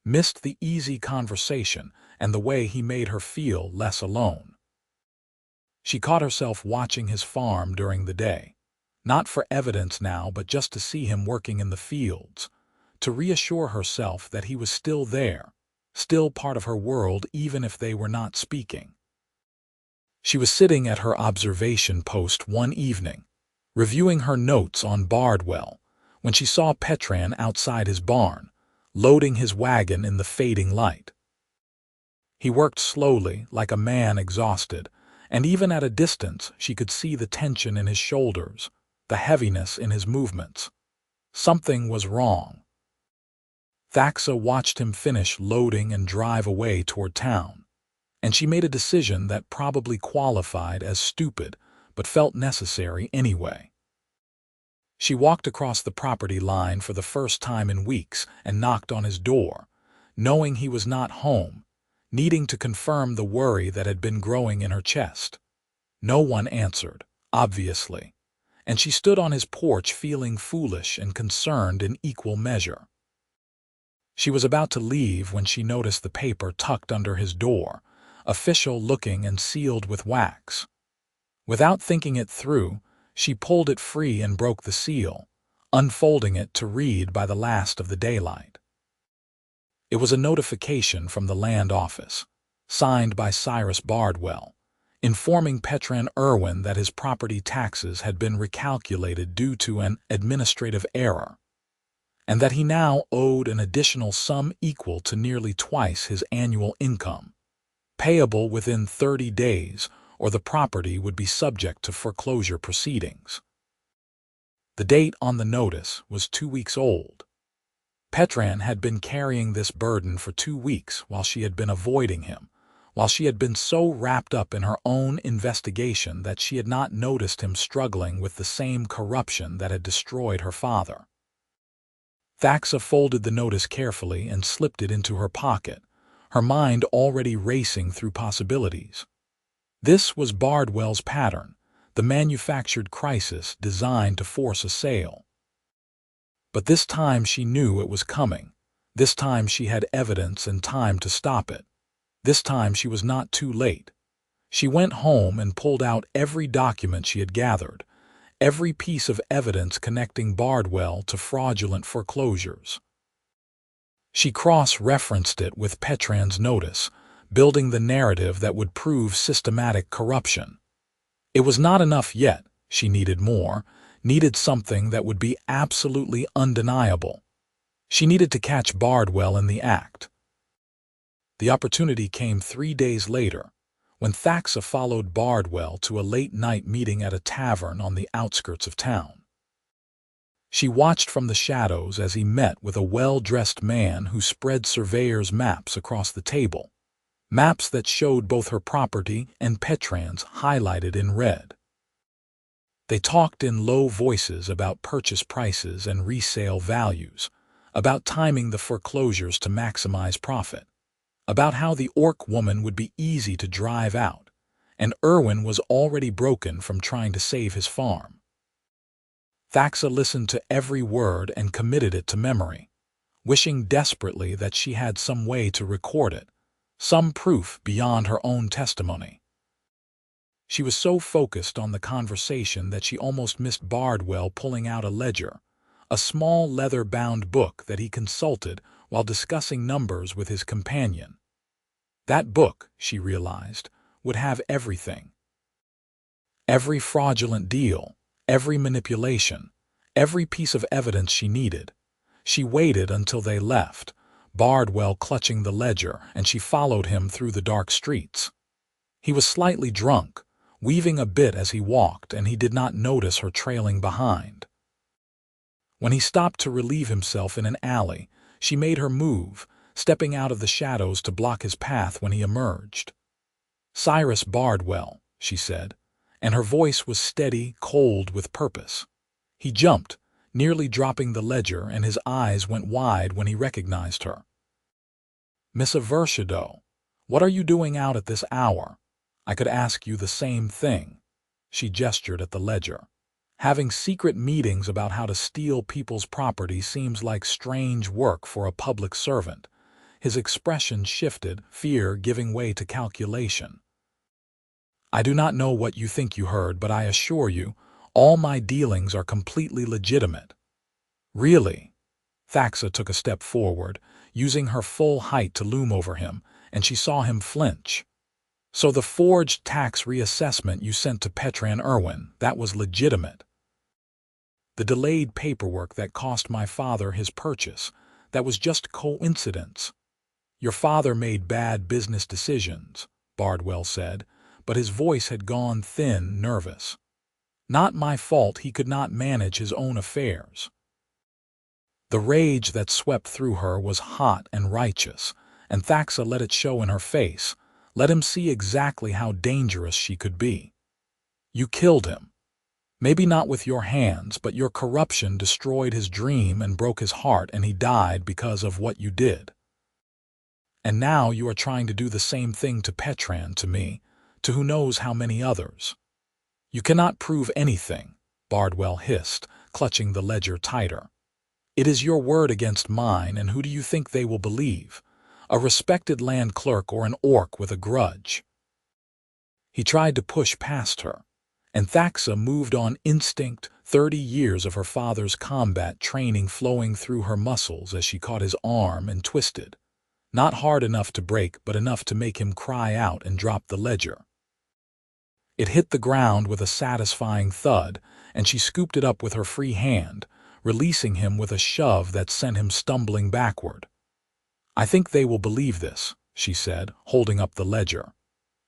Missed the easy conversation and the way he made her feel less alone. She caught herself watching his farm during the day, not for evidence now, but just to see him working in the fields, to reassure herself that he was still there, still part of her world even if they were not speaking. She was sitting at her observation post one evening, reviewing her notes on Bardwell, when she saw Petran outside his barn, loading his wagon in the fading light. He worked slowly, like a man exhausted, and even at a distance she could see the tension in his shoulders, the heaviness in his movements. Something was wrong. Thaxa watched him finish loading and drive away toward town, and she made a decision that probably qualified as stupid, but felt necessary anyway. She walked across the property line for the first time in weeks and knocked on his door, knowing he was not home, needing to confirm the worry that had been growing in her chest. No one answered, obviously, and she stood on his porch feeling foolish and concerned in equal measure. She was about to leave when she noticed the paper tucked under his door, official-looking and sealed with wax. Without thinking it through, she pulled it free and broke the seal, unfolding it to read by the last of the daylight. It was a notification from the land office, signed by Cyrus Bardwell, informing Petran Irwin that his property taxes had been recalculated due to an administrative error, and that he now owed an additional sum equal to nearly twice his annual income, payable within 30 days, or the property would be subject to foreclosure proceedings. The date on the notice was 2 weeks old. Petran had been carrying this burden for 2 weeks while she had been avoiding him, while she had been so wrapped up in her own investigation that she had not noticed him struggling with the same corruption that had destroyed her father. Thaxa folded the notice carefully and slipped it into her pocket, her mind already racing through possibilities. This was Bardwell's pattern, the manufactured crisis designed to force a sale. But this time she knew it was coming. This time she had evidence and time to stop it. This time she was not too late. She went home and pulled out every document she had gathered, every piece of evidence connecting Bardwell to fraudulent foreclosures. She cross-referenced it with Petran's notice, building the narrative that would prove systematic corruption. It was not enough yet. She needed more, needed something that would be absolutely undeniable. She needed to catch Bardwell in the act. The opportunity came 3 days later, when Thaxa followed Bardwell to a late-night meeting at a tavern on the outskirts of town. She watched from the shadows as he met with a well-dressed man who spread surveyor's maps across the table, maps that showed both her property and Petran's highlighted in red. They talked in low voices about purchase prices and resale values, about timing the foreclosures to maximize profit, about how the orc woman would be easy to drive out, and Irwin was already broken from trying to save his farm. Thaxa listened to every word and committed it to memory, wishing desperately that she had some way to record it, some proof beyond her own testimony. She was so focused on the conversation that she almost missed Bardwell pulling out a ledger, a small leather-bound book that he consulted while discussing numbers with his companion. That book, she realized, would have everything. Every fraudulent deal, every manipulation, every piece of evidence she needed. She waited until they left, Bardwell clutching the ledger, and she followed him through the dark streets. He was slightly drunk, weaving a bit as he walked, and he did not notice her trailing behind. When he stopped to relieve himself in an alley, she made her move, stepping out of the shadows to block his path when he emerged. "Cyrus Bardwell," she said, and her voice was steady, cold with purpose. He jumped, nearly dropping the ledger, and his eyes went wide when he recognized her. "Miss Evershadow, what are you doing out at this hour? I could ask you the same thing." She gestured at the ledger. "Having secret meetings about how to steal people's property seems like strange work for a public servant." His expression shifted, fear giving way to calculation. "I do not know what you think you heard, but I assure you, all my dealings are completely legitimate." "Really?" Thaxa took a step forward, using her full height to loom over him, and she saw him flinch. "So the forged tax reassessment you sent to Petran Irwin, that was legitimate?" "The delayed paperwork that cost my father his purchase, that was just coincidence." "Your father made bad business decisions," Bardwell said, but his voice had gone thin, nervous. "Not my fault he could not manage his own affairs." The rage that swept through her was hot and righteous, and Thaxa let it show in her face, let him see exactly how dangerous she could be. "You killed him. Maybe not with your hands, but your corruption destroyed his dream and broke his heart, and he died because of what you did. And now you are trying to do the same thing to Petran, to me, to who knows how many others." "You cannot prove anything," Bardwell hissed, clutching the ledger tighter. "It is your word against mine, and who do you think they will believe? A respected land clerk or an orc with a grudge?" He tried to push past her, and Thaxa moved on instinct, 30 years of her father's combat training flowing through her muscles as she caught his arm and twisted. Not hard enough to break, but enough to make him cry out and drop the ledger. It hit the ground with a satisfying thud, and she scooped it up with her free hand, releasing him with a shove that sent him stumbling backward. "I think they will believe this," she said, holding up the ledger.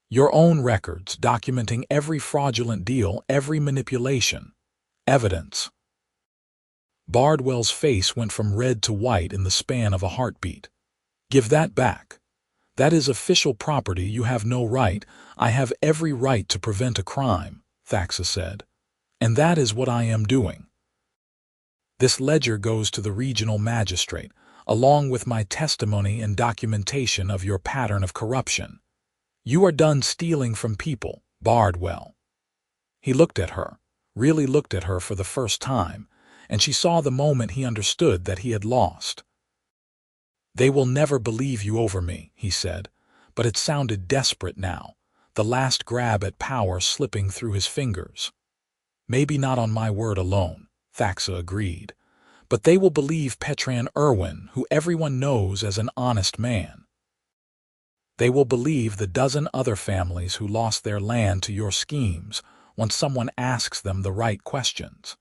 "Your own records, documenting every fraudulent deal, every manipulation. Evidence." Bardwell's face went from red to white in the span of a heartbeat. "Give that back. That is official property. You have no right." "I have every right to prevent a crime," Thaxa said. "And that is what I am doing. This ledger goes to the regional magistrate, along with my testimony and documentation of your pattern of corruption. You are done stealing from people, Bardwell." He looked at her, really looked at her for the first time, and she saw the moment he understood that he had lost. "They will never believe you over me," he said, but it sounded desperate now, the last grab at power slipping through his fingers. "Maybe not on my word alone," Thaxa agreed, "but they will believe Petran Irwin, who everyone knows as an honest man. They will believe the dozen other families who lost their land to your schemes once someone asks them the right questions.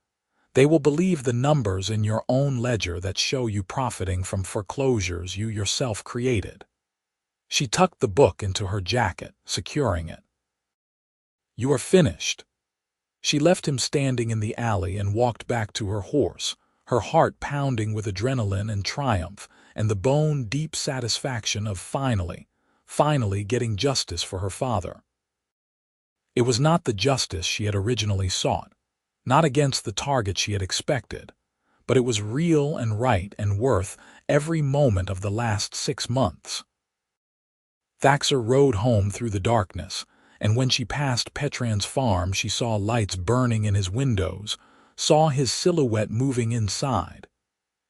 They will believe the numbers in your own ledger that show you profiting from foreclosures you yourself created." She tucked the book into her jacket, securing it. "You are finished." She left him standing in the alley and walked back to her horse, her heart pounding with adrenaline and triumph, and the bone-deep satisfaction of finally getting justice for her father. It was not the justice she had originally sought, not against the target she had expected, but it was real and right and worth every moment of the last 6 months. Thaxa rode home through the darkness, and when she passed Petran's farm she saw lights burning in his windows, saw his silhouette moving inside.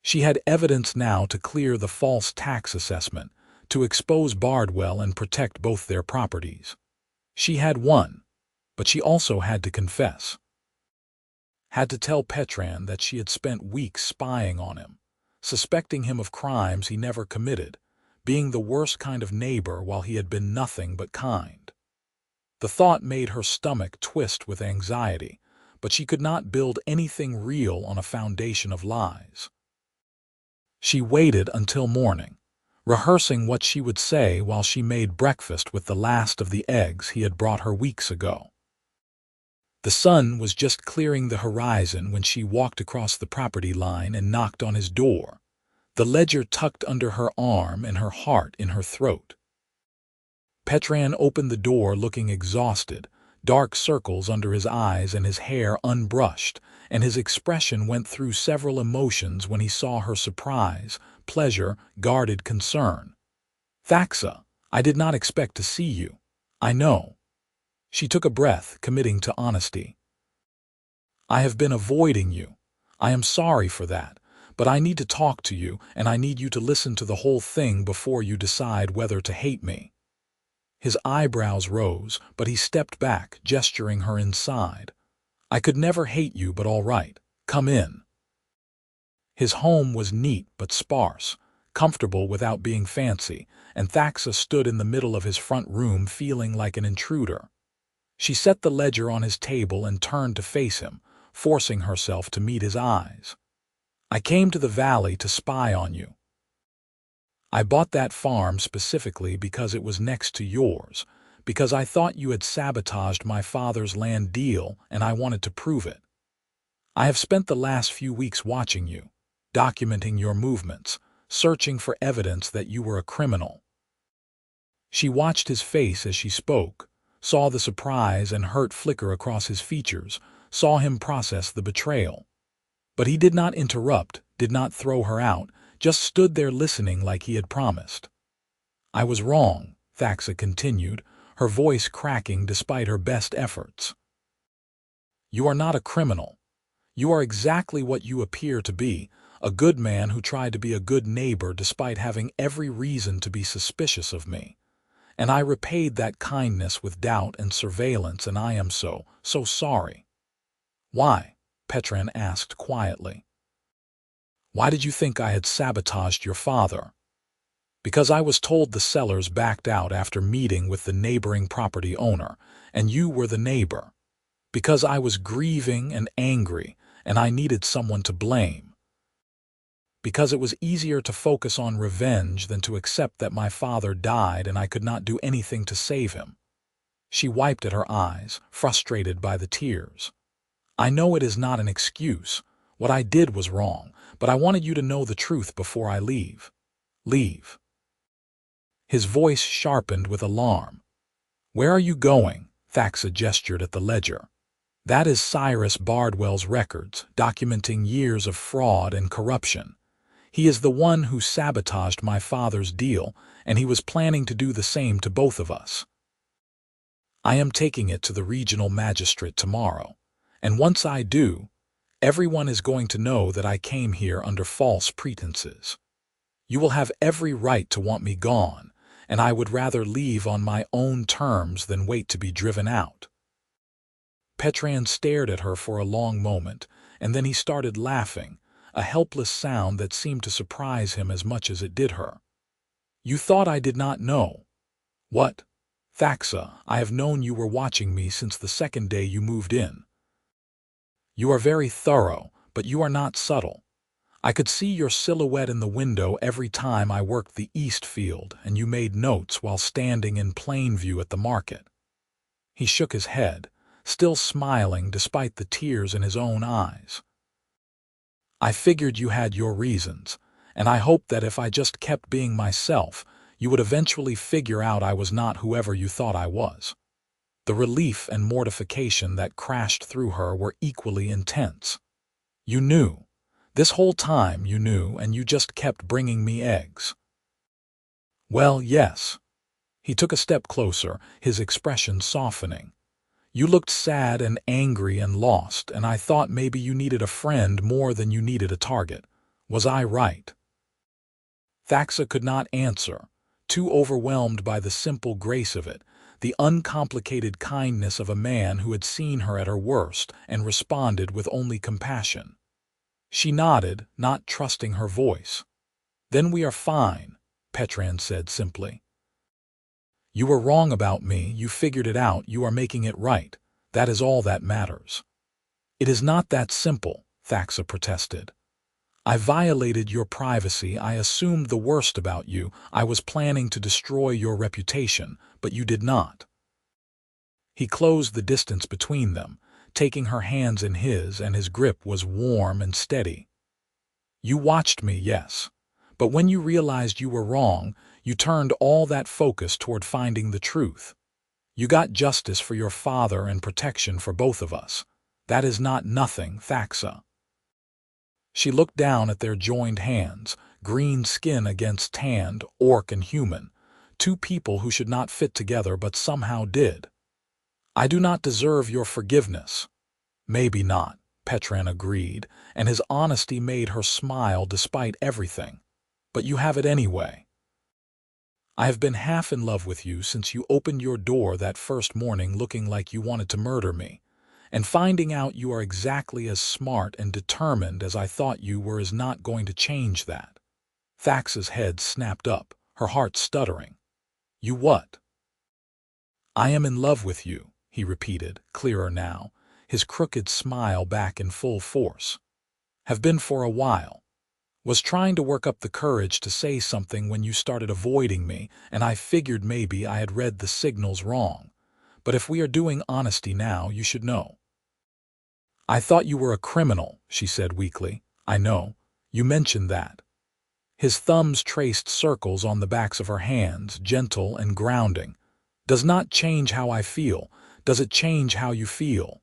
She had evidence now to clear the false tax assessment, to expose Bardwell and protect both their properties. She had won, but she also had to confess. Had to tell Petran that she had spent weeks spying on him, suspecting him of crimes he never committed, being the worst kind of neighbor while he had been nothing but kind. The thought made her stomach twist with anxiety, but she could not build anything real on a foundation of lies. She waited until morning, rehearsing what she would say while she made breakfast with the last of the eggs he had brought her weeks ago. The sun was just clearing the horizon when she walked across the property line and knocked on his door, the ledger tucked under her arm and her heart in her throat. Petran opened the door looking exhausted, dark circles under his eyes and his hair unbrushed, and his expression went through several emotions when he saw her: surprise, pleasure, guarded concern. "Thaxa, I did not expect to see you. I know." She took a breath, committing to honesty. "I have been avoiding you. I am sorry for that, but I need to talk to you, and I need you to listen to the whole thing before you decide whether to hate me." His eyebrows rose, but he stepped back, gesturing her inside. "I could never hate you, but all right. Come in." His home was neat but sparse, comfortable without being fancy, and Thaxa stood in the middle of his front room feeling like an intruder. She set the ledger on his table and turned to face him, forcing herself to meet his eyes. "I came to the valley to spy on you. I bought that farm specifically because it was next to yours, because I thought you had sabotaged my father's land deal and I wanted to prove it. I have spent the last few weeks watching you, documenting your movements, searching for evidence that you were a criminal." She watched his face as she spoke, saw the surprise and hurt flicker across his features, saw him process the betrayal. But he did not interrupt, did not throw her out, just stood there listening like he had promised. "I was wrong," Thaxa continued, her voice cracking despite her best efforts. "You are not a criminal. You are exactly what you appear to be, a good man who tried to be a good neighbor despite having every reason to be suspicious of me. And I repaid that kindness with doubt and surveillance, and I am so sorry." "Why?" Petran asked quietly. "Why did you think I had sabotaged your father?" "Because I was told the sellers backed out after meeting with the neighboring property owner, and you were the neighbor. Because I was grieving and angry, and I needed someone to blame. Because it was easier to focus on revenge than to accept that my father died and I could not do anything to save him." She wiped at her eyes, frustrated by the tears. "I know it is not an excuse. What I did was wrong, but I wanted you to know the truth before I leave." "Leave?" His voice sharpened with alarm. "Where are you going?" Thaxa gestured at the ledger. "That is Cyrus Bardwell's records, documenting years of fraud and corruption. He is the one who sabotaged my father's deal, and he was planning to do the same to both of us. I am taking it to the regional magistrate tomorrow, and once I do, everyone is going to know that I came here under false pretenses. You will have every right to want me gone, and I would rather leave on my own terms than wait to be driven out." Petran stared at her for a long moment, and then he started laughing, a helpless sound that seemed to surprise him as much as it did her. "You thought I did not know? What? Thaxa, I have known you were watching me since the second day you moved in. You are very thorough, but you are not subtle. I could see your silhouette in the window every time I worked the east field, and you made notes while standing in plain view at the market." He shook his head, still smiling despite the tears in his own eyes. "I figured you had your reasons, and I hoped that if I just kept being myself, you would eventually figure out I was not whoever you thought I was." The relief and mortification that crashed through her were equally intense. "You knew. This whole time you knew, and you just kept bringing me eggs." "Well, yes." He took a step closer, his expression softening. "You looked sad and angry and lost, and I thought maybe you needed a friend more than you needed a target. Was I right?" Thaxa could not answer, too overwhelmed by the simple grace of it, the uncomplicated kindness of a man who had seen her at her worst and responded with only compassion. She nodded, not trusting her voice. "Then we are fine," Petran said simply. "You were wrong about me, you figured it out, you are making it right. That is all that matters." "It is not that simple," Thaxa protested. "I violated your privacy, I assumed the worst about you, I was planning to destroy your reputation, but you did not." He closed the distance between them, taking her hands in his, and his grip was warm and steady. "You watched me, yes. But when you realized you were wrong, you turned all that focus toward finding the truth. You got justice for your father and protection for both of us. That is not nothing, Thaxa." She looked down at their joined hands, green skin against tanned, orc and human, two people who should not fit together but somehow did. "I do not deserve your forgiveness." "Maybe not," Petran agreed, and his honesty made her smile despite everything. "But you have it anyway. I have been half in love with you since you opened your door that first morning looking like you wanted to murder me, and finding out you are exactly as smart and determined as I thought you were is not going to change that." Thaxa's head snapped up, her heart stuttering. "You what?" "I am in love with you," he repeated, clearer now, his crooked smile back in full force. "Have been for a while. Was trying to work up the courage to say something when you started avoiding me, and I figured maybe I had read the signals wrong. But if we are doing honesty now, you should know." "I thought you were a criminal," she said weakly. "I know. You mentioned that." His thumbs traced circles on the backs of her hands, gentle and grounding. "Does not change how I feel. Does it change how you feel?"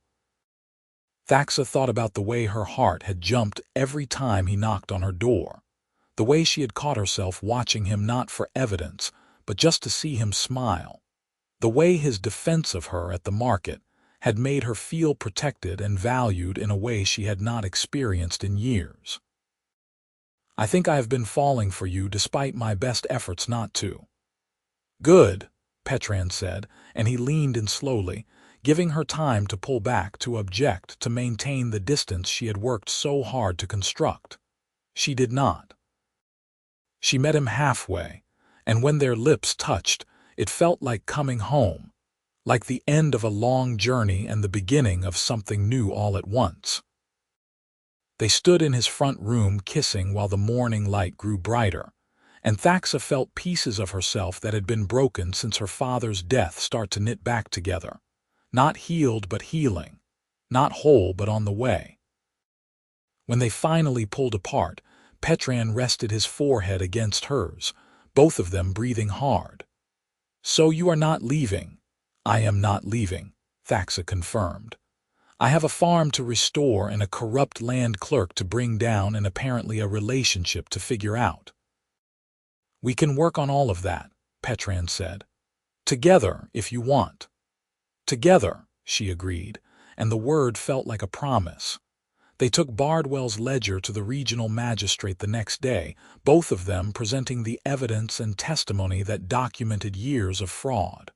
Thaxa thought about the way her heart had jumped every time he knocked on her door, the way she had caught herself watching him not for evidence, but just to see him smile, the way his defense of her at the market had made her feel protected and valued in a way she had not experienced in years. "I think I have been falling for you despite my best efforts not to." "Good," Petran said, and he leaned in slowly, giving her time to pull back, to object, to maintain the distance she had worked so hard to construct. She did not. She met him halfway, and when their lips touched, it felt like coming home, like the end of a long journey and the beginning of something new all at once. They stood in his front room kissing while the morning light grew brighter, and Thaxa felt pieces of herself that had been broken since her father's death start to knit back together. Not healed but healing, not whole but on the way. When they finally pulled apart, Petran rested his forehead against hers, both of them breathing hard. "So you are not leaving." "I am not leaving," Thaxa confirmed. "I have a farm to restore and a corrupt land clerk to bring down and apparently a relationship to figure out." "We can work on all of that," Petran said. "Together, if you want." "Together," she agreed, and the word felt like a promise. They took Bardwell's ledger to the regional magistrate the next day, both of them presenting the evidence and testimony that documented years of fraud.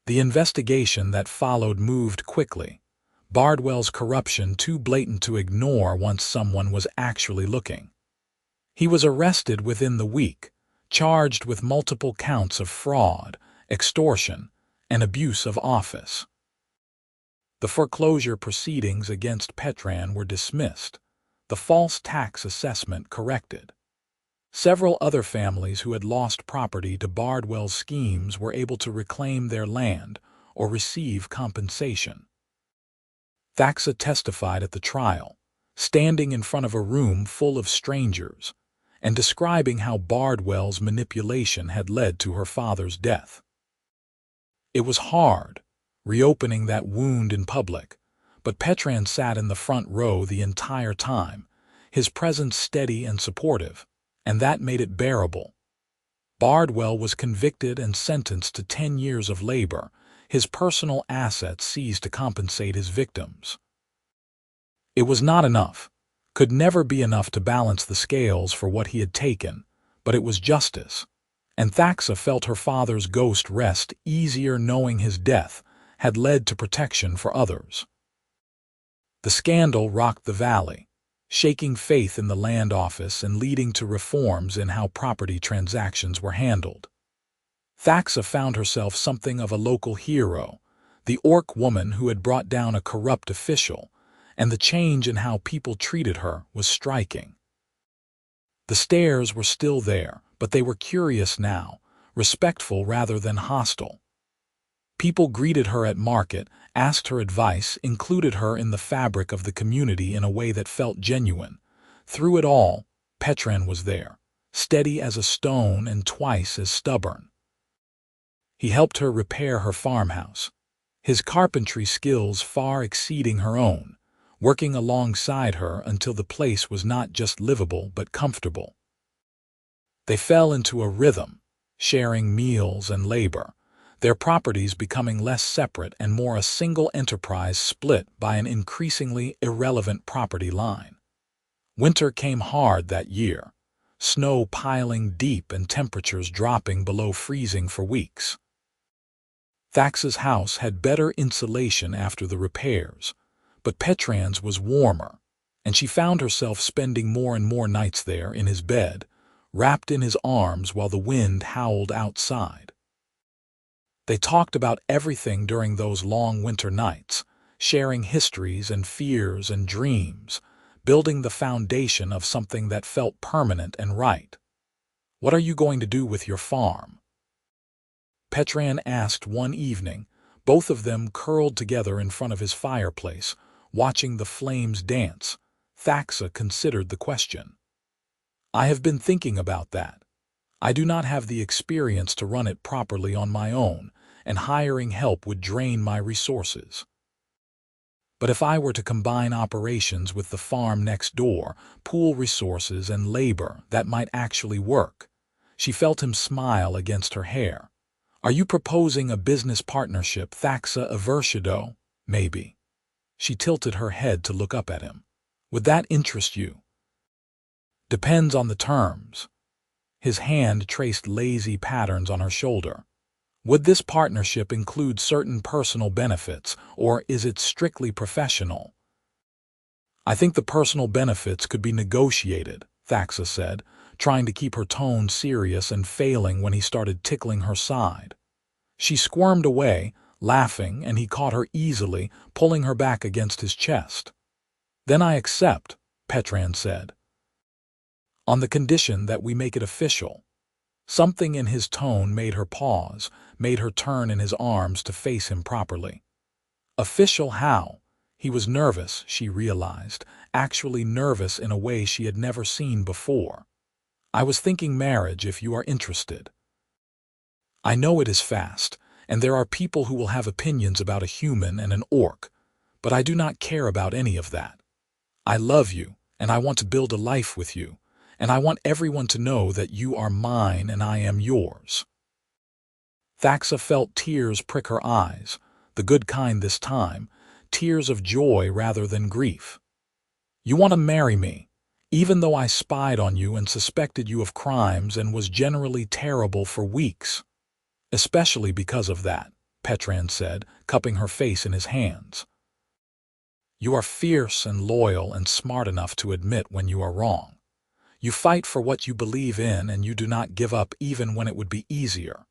The investigation that followed moved quickly, Bardwell's corruption too blatant to ignore once someone was actually looking. He was arrested within the week, charged with multiple counts of fraud, extortion, and abuse of office. The foreclosure proceedings against Petran were dismissed, the false tax assessment corrected. Several other families who had lost property to Bardwell's schemes were able to reclaim their land or receive compensation. Thaxa testified at the trial, standing in front of a room full of strangers, and describing how Bardwell's manipulation had led to her father's death. It was hard, reopening that wound in public, but Petran sat in the front row the entire time, his presence steady and supportive, and that made it bearable. Bardwell was convicted and sentenced to 10 years of labor, his personal assets seized to compensate his victims. It was not enough, could never be enough to balance the scales for what he had taken, but it was justice, and Thaxa felt her father's ghost rest easier knowing his death had led to protection for others. The scandal rocked the valley, shaking faith in the land office and leading to reforms in how property transactions were handled. Thaxa found herself something of a local hero, the orc woman who had brought down a corrupt official, and the change in how people treated her was striking. The stares were still there, but they were curious now, respectful rather than hostile. People greeted her at market, asked her advice, included her in the fabric of the community in a way that felt genuine. Through it all, Petran was there, steady as a stone and twice as stubborn. He helped her repair her farmhouse, his carpentry skills far exceeding her own, working alongside her until the place was not just livable but comfortable. They fell into a rhythm, sharing meals and labor, their properties becoming less separate and more a single enterprise split by an increasingly irrelevant property line. Winter came hard that year, snow piling deep and temperatures dropping below freezing for weeks. Thaxa's house had better insulation after the repairs, but Petran's was warmer, and she found herself spending more and more nights there in his bed, wrapped in his arms while the wind howled outside. They talked about everything during those long winter nights, sharing histories and fears and dreams, building the foundation of something that felt permanent and right. "What are you going to do with your farm?" Petran asked one evening, both of them curled together in front of his fireplace, watching the flames dance. Thaxa considered the question. "I have been thinking about that. I do not have the experience to run it properly on my own, and hiring help would drain my resources. But if I were to combine operations with the farm next door, pool resources and labor, that might actually work." She felt him smile against her hair. "Are you proposing a business partnership, Thaxa Evershadow?" "Maybe." She tilted her head to look up at him. "Would that interest you?" "Depends on the terms." His hand traced lazy patterns on her shoulder. "Would this partnership include certain personal benefits, or is it strictly professional?" "I think the personal benefits could be negotiated," Thaxa said, trying to keep her tone serious and failing when he started tickling her side. She squirmed away, laughing, and he caught her easily, pulling her back against his chest. "Then I accept," Petran said. "On the condition that we make it official." Something in his tone made her pause, made her turn in his arms to face him properly. Official how? He was nervous, she realized, actually nervous in a way she had never seen before. "I was thinking marriage if you are interested." "I know it is fast, and there are people who will have opinions about a human and an orc, but I do not care about any of that. I love you, and I want to build a life with you, and I want everyone to know that you are mine and I am yours." Thaxa felt tears prick her eyes, the good kind this time, tears of joy rather than grief. "You want to marry me, even though I spied on you and suspected you of crimes and was generally terrible for weeks." "Especially because of that," Petran said, cupping her face in his hands. "You are fierce and loyal and smart enough to admit when you are wrong. You fight for what you believe in and you do not give up even when it would be easier.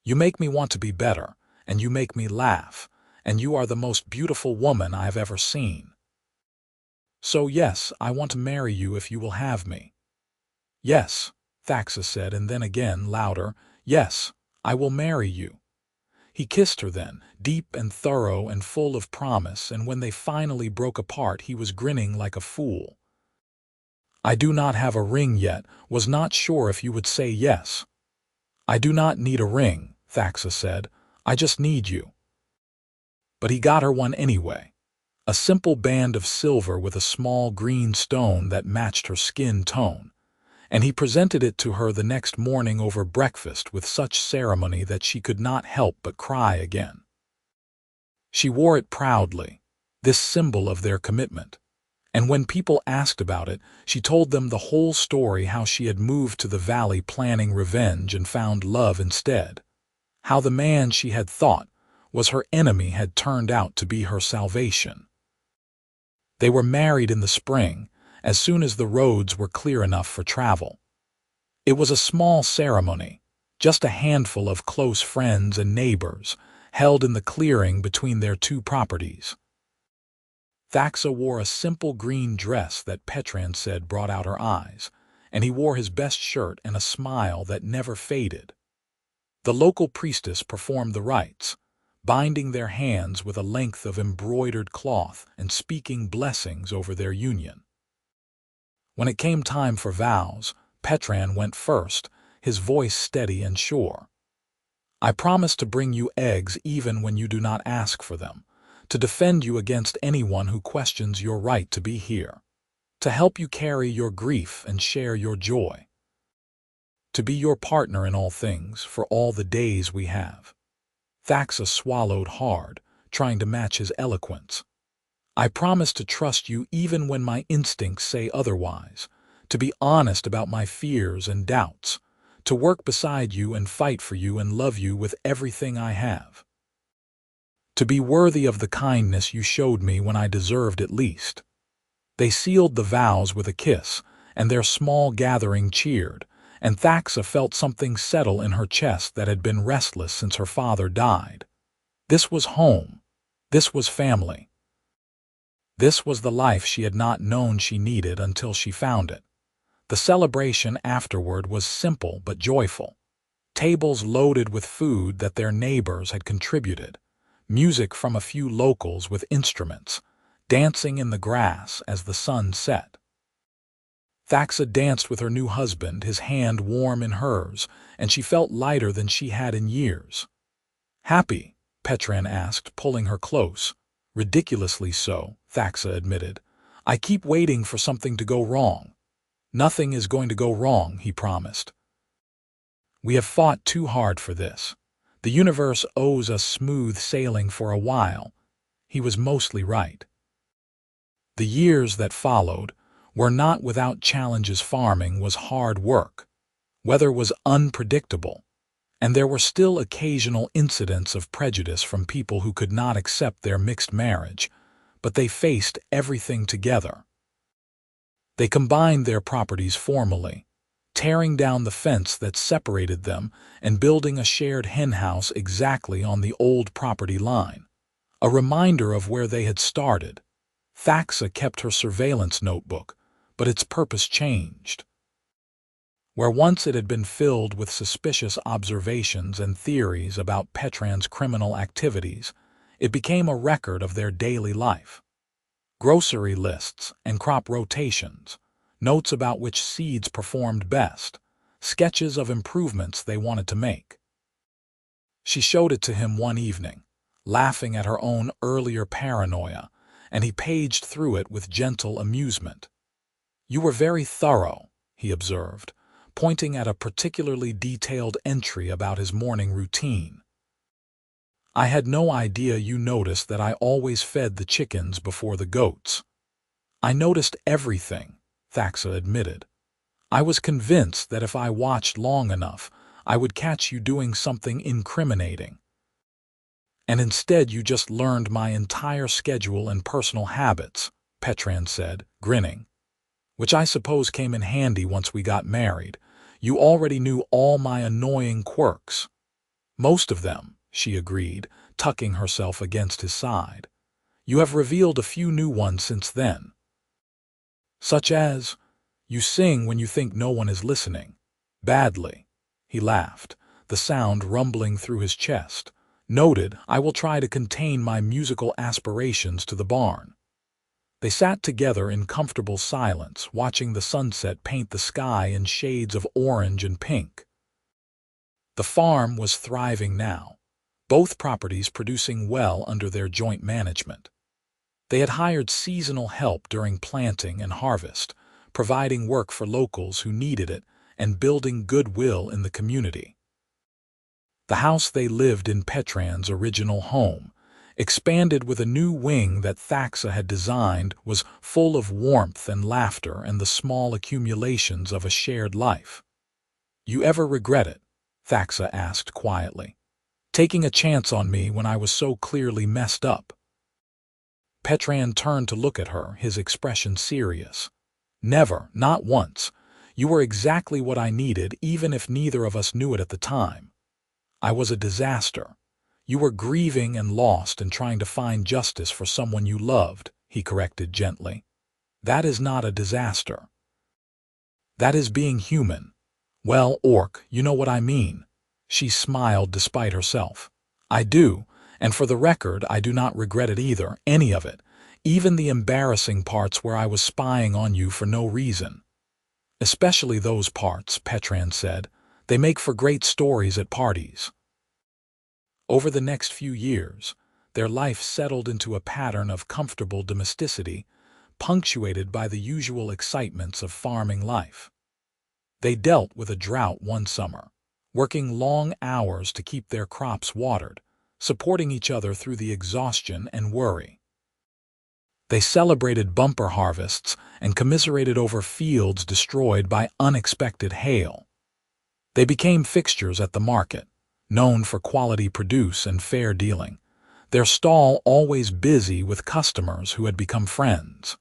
You make me want to be better, and you make me laugh, and you are the most beautiful woman I have ever seen. So yes, I want to marry you if you will have me." "Yes," Thaxa said, and then again, louder, "Yes, I will marry you." He kissed her then, deep and thorough and full of promise, and when they finally broke apart he was grinning like a fool. "I do not have a ring yet, was not sure if you would say yes." "I do not need a ring," Thaxa said. "I just need you." But he got her one anyway. A simple band of silver with a small green stone that matched her skin tone, and he presented it to her the next morning over breakfast with such ceremony that she could not help but cry again. She wore it proudly, this symbol of their commitment. And when people asked about it, she told them the whole story, how she had moved to the valley planning revenge and found love instead. How the man she had thought was her enemy had turned out to be her salvation. They were married in the spring, as soon as the roads were clear enough for travel. It was a small ceremony, just a handful of close friends and neighbors, held in the clearing between their two properties. Thaxa wore a simple green dress that Petran said brought out her eyes, and he wore his best shirt and a smile that never faded. The local priestess performed the rites, binding their hands with a length of embroidered cloth and speaking blessings over their union. When it came time for vows, Petran went first, his voice steady and sure. "I promise to bring you eggs even when you do not ask for them, to defend you against anyone who questions your right to be here, to help you carry your grief and share your joy, to be your partner in all things for all the days we have." Thaxa swallowed hard, trying to match his eloquence. "I promise to trust you even when my instincts say otherwise, to be honest about my fears and doubts, to work beside you and fight for you and love you with everything I have, to be worthy of the kindness you showed me when I deserved it least." They sealed the vows with a kiss, and their small gathering cheered, and Thaxa felt something settle in her chest that had been restless since her father died. This was home. This was family. This was the life she had not known she needed until she found it. The celebration afterward was simple but joyful. Tables loaded with food that their neighbors had contributed, music from a few locals with instruments, dancing in the grass as the sun set. Thaxa danced with her new husband, his hand warm in hers, and she felt lighter than she had in years. "Happy?" Petran asked, pulling her close. "Ridiculously so," Thaxa admitted. "I keep waiting for something to go wrong." "Nothing is going to go wrong," he promised. "We have fought too hard for this. The universe owes us smooth sailing for a while." He was mostly right. The years that followed were not without challenges. Farming was hard work. Weather was unpredictable, and there were still occasional incidents of prejudice from people who could not accept their mixed marriage, but they faced everything together. They combined their properties formally, tearing down the fence that separated them and building a shared henhouse exactly on the old property line, a reminder of where they had started. Thaxa kept her surveillance notebook, but its purpose changed. Where once it had been filled with suspicious observations and theories about Petran's criminal activities, it became a record of their daily life. Grocery lists and crop rotations, notes about which seeds performed best, sketches of improvements they wanted to make. She showed it to him one evening, laughing at her own earlier paranoia, and he paged through it with gentle amusement. "You were very thorough," he observed, pointing at a particularly detailed entry about his morning routine. "I had no idea you noticed that I always fed the chickens before the goats." "I noticed everything," Thaxa admitted. "I was convinced that if I watched long enough, I would catch you doing something incriminating. And instead you just learned my entire schedule and personal habits," Petran said, grinning. "Which I suppose came in handy once we got married. You already knew all my annoying quirks." "Most of them," she agreed, tucking herself against his side. "You have revealed a few new ones since then." "Such as, you sing when you think no one is listening." "Badly." He laughed, the sound rumbling through his chest. "Noted, I will try to contain my musical aspirations to the barn." They sat together in comfortable silence, watching the sunset paint the sky in shades of orange and pink. The farm was thriving now, both properties producing well under their joint management. They had hired seasonal help during planting and harvest, providing work for locals who needed it and building goodwill in the community. The house they lived in, Petran's original home, expanded with a new wing that Thaxa had designed, was full of warmth and laughter and the small accumulations of a shared life. "You ever regret it?" Thaxa asked quietly. "Taking a chance on me when I was so clearly messed up?" Petran turned to look at her, his expression serious. "Never, not once. You were exactly what I needed, even if neither of us knew it at the time. I was a disaster. You were grieving and lost and trying to find justice for someone you loved," he corrected gently. "That is not a disaster. That is being human." "Well, Orc, you know what I mean." She smiled despite herself. "I do, And for the record, I do not regret it either, any of it, even the embarrassing parts where I was spying on you for no reason. Especially those parts, Petran said. They make for great stories at parties. Over the next few years, their life settled into a pattern of comfortable domesticity, punctuated by the usual excitements of farming life. They dealt with a drought one summer, working long hours to keep their crops watered, supporting each other through the exhaustion and worry. They celebrated bumper harvests and commiserated over fields destroyed by unexpected hail. They became fixtures at the market, known for quality produce and fair dealing, their stall always busy with customers who had become friends.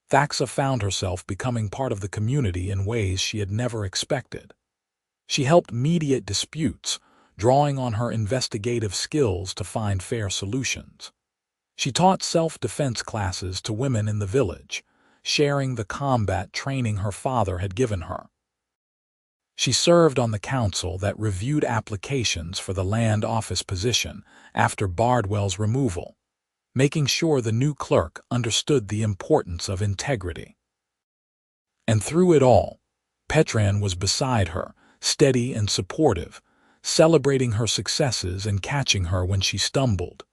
Thaxa found herself becoming part of the community in ways she had never expected. She helped mediate disputes, drawing on her investigative skills to find fair solutions. She taught self-defense classes to women in the village, sharing the combat training her father had given her. She served on the council that reviewed applications for the land office position after Bardwell's removal, making sure the new clerk understood the importance of integrity. And through it all, Petran was beside her, steady and supportive, celebrating her successes and catching her when she stumbled.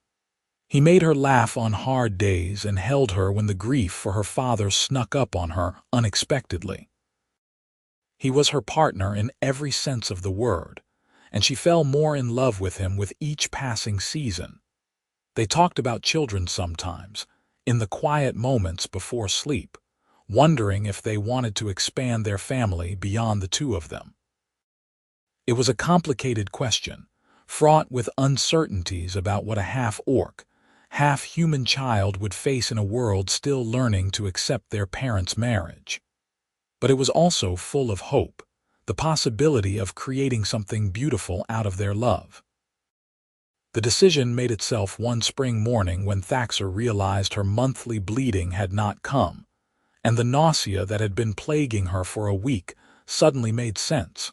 He made her laugh on hard days and held her when the grief for her father snuck up on her unexpectedly. He was her partner in every sense of the word, and she fell more in love with him with each passing season. They talked about children sometimes, in the quiet moments before sleep, wondering if they wanted to expand their family beyond the two of them. It was a complicated question, fraught with uncertainties about what a half-orc, half-human child would face in a world still learning to accept their parents' marriage. But it was also full of hope, the possibility of creating something beautiful out of their love. The decision made itself one spring morning when Thaxa realized her monthly bleeding had not come, and the nausea that had been plaguing her for a week suddenly made sense.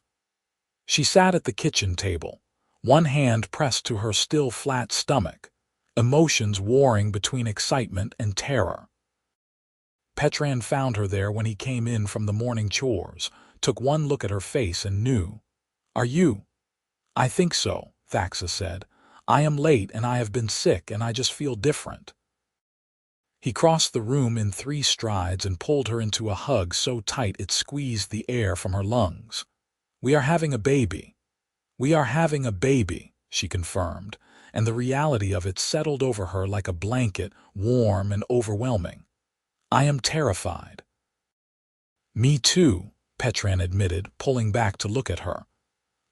She sat at the kitchen table, one hand pressed to her still flat stomach, emotions warring between excitement and terror. Petran found her there when he came in from the morning chores, took one look at her face and knew. "Are you?" "I think so," Thaxa said. "I am late and I have been sick and I just feel different." He crossed the room in 3 strides and pulled her into a hug so tight it squeezed the air from her lungs. "We are having a baby." "We are having a baby," she confirmed, and the reality of it settled over her like a blanket, warm and overwhelming. "I am terrified." "Me too," Petran admitted, pulling back to look at her.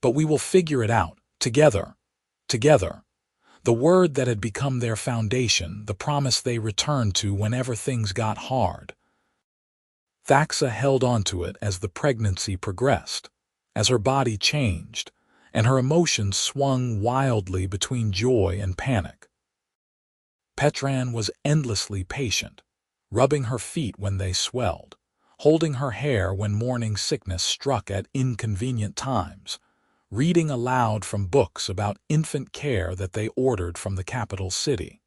"But we will figure it out, together. Together." The word that had become their foundation, the promise they returned to whenever things got hard. Thaxa held on to it as the pregnancy progressed, as her body changed, and her emotions swung wildly between joy and panic. Petran was endlessly patient, rubbing her feet when they swelled, holding her hair when morning sickness struck at inconvenient times, reading aloud from books about infant care that they ordered from the capital city.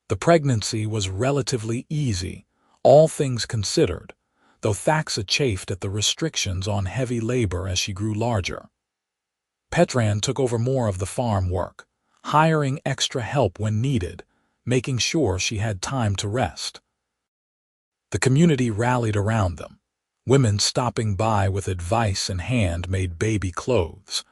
The pregnancy was relatively easy, all things considered, though Thaxa chafed at the restrictions on heavy labor as she grew larger. Petran took over more of the farm work, hiring extra help when needed, making sure she had time to rest. The community rallied around them, women stopping by with advice and hand-made baby clothes,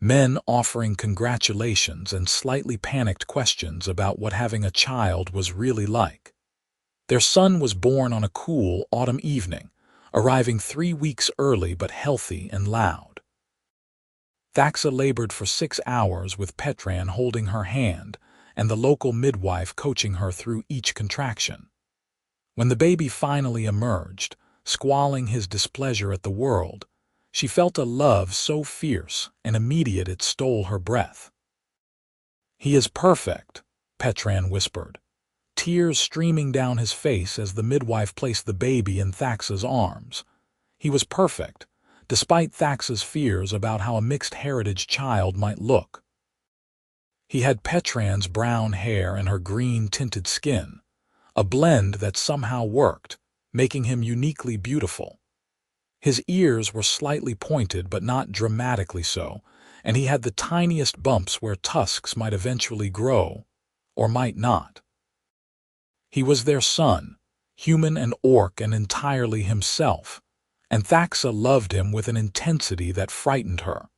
men offering congratulations and slightly panicked questions about what having a child was really like. Their son was born on a cool autumn evening, arriving 3 weeks early but healthy and loud. Thaxa labored for 6 hours with Petran holding her hand and the local midwife coaching her through each contraction. When the baby finally emerged, squalling his displeasure at the world, she felt a love so fierce and immediate it stole her breath. "He is perfect," Petran whispered, tears streaming down his face as the midwife placed the baby in Thaxa's arms. He was perfect, despite Thaxa's fears about how a mixed-heritage child might look. He had Petran's brown hair and her green-tinted skin, a blend that somehow worked, making him uniquely beautiful. His ears were slightly pointed but not dramatically so, and he had the tiniest bumps where tusks might eventually grow, or might not. He was their son, human and orc and entirely himself, and Thaxa loved him with an intensity that frightened her.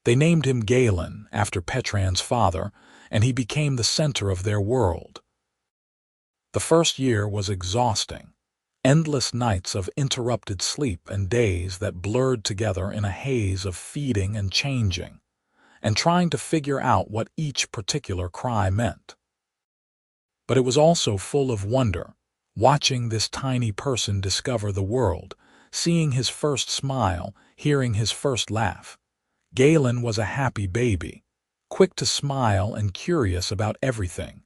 They named him Galen, after Petran's father, and he became the center of their world. The first year was exhausting. Endless nights of interrupted sleep and days that blurred together in a haze of feeding and changing, and trying to figure out what each particular cry meant. But it was also full of wonder, watching this tiny person discover the world, seeing his first smile, hearing his first laugh. Galen was a happy baby, quick to smile and curious about everything.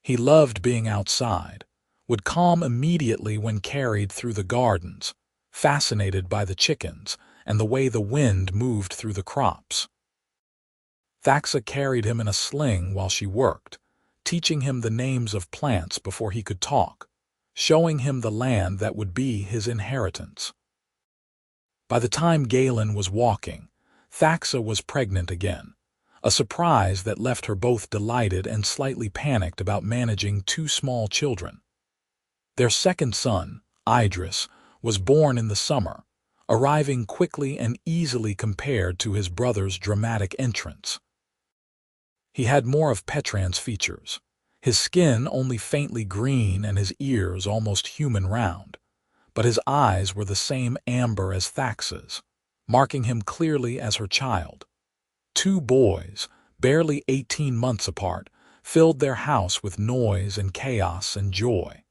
He loved being outside, would calm immediately when carried through the gardens, fascinated by the chickens and the way the wind moved through the crops. Thaxa carried him in a sling while she worked, teaching him the names of plants before he could talk, showing him the land that would be his inheritance. By the time Galen was walking, Thaxa was pregnant again, a surprise that left her both delighted and slightly panicked about managing two small children. Their second son, Idris, was born in the summer, arriving quickly and easily compared to his brother's dramatic entrance. He had more of Petran's features, his skin only faintly green and his ears almost human round, but his eyes were the same amber as Thaxa's, marking him clearly as her child. Two boys, barely 18 months apart, filled their house with noise and chaos and joy.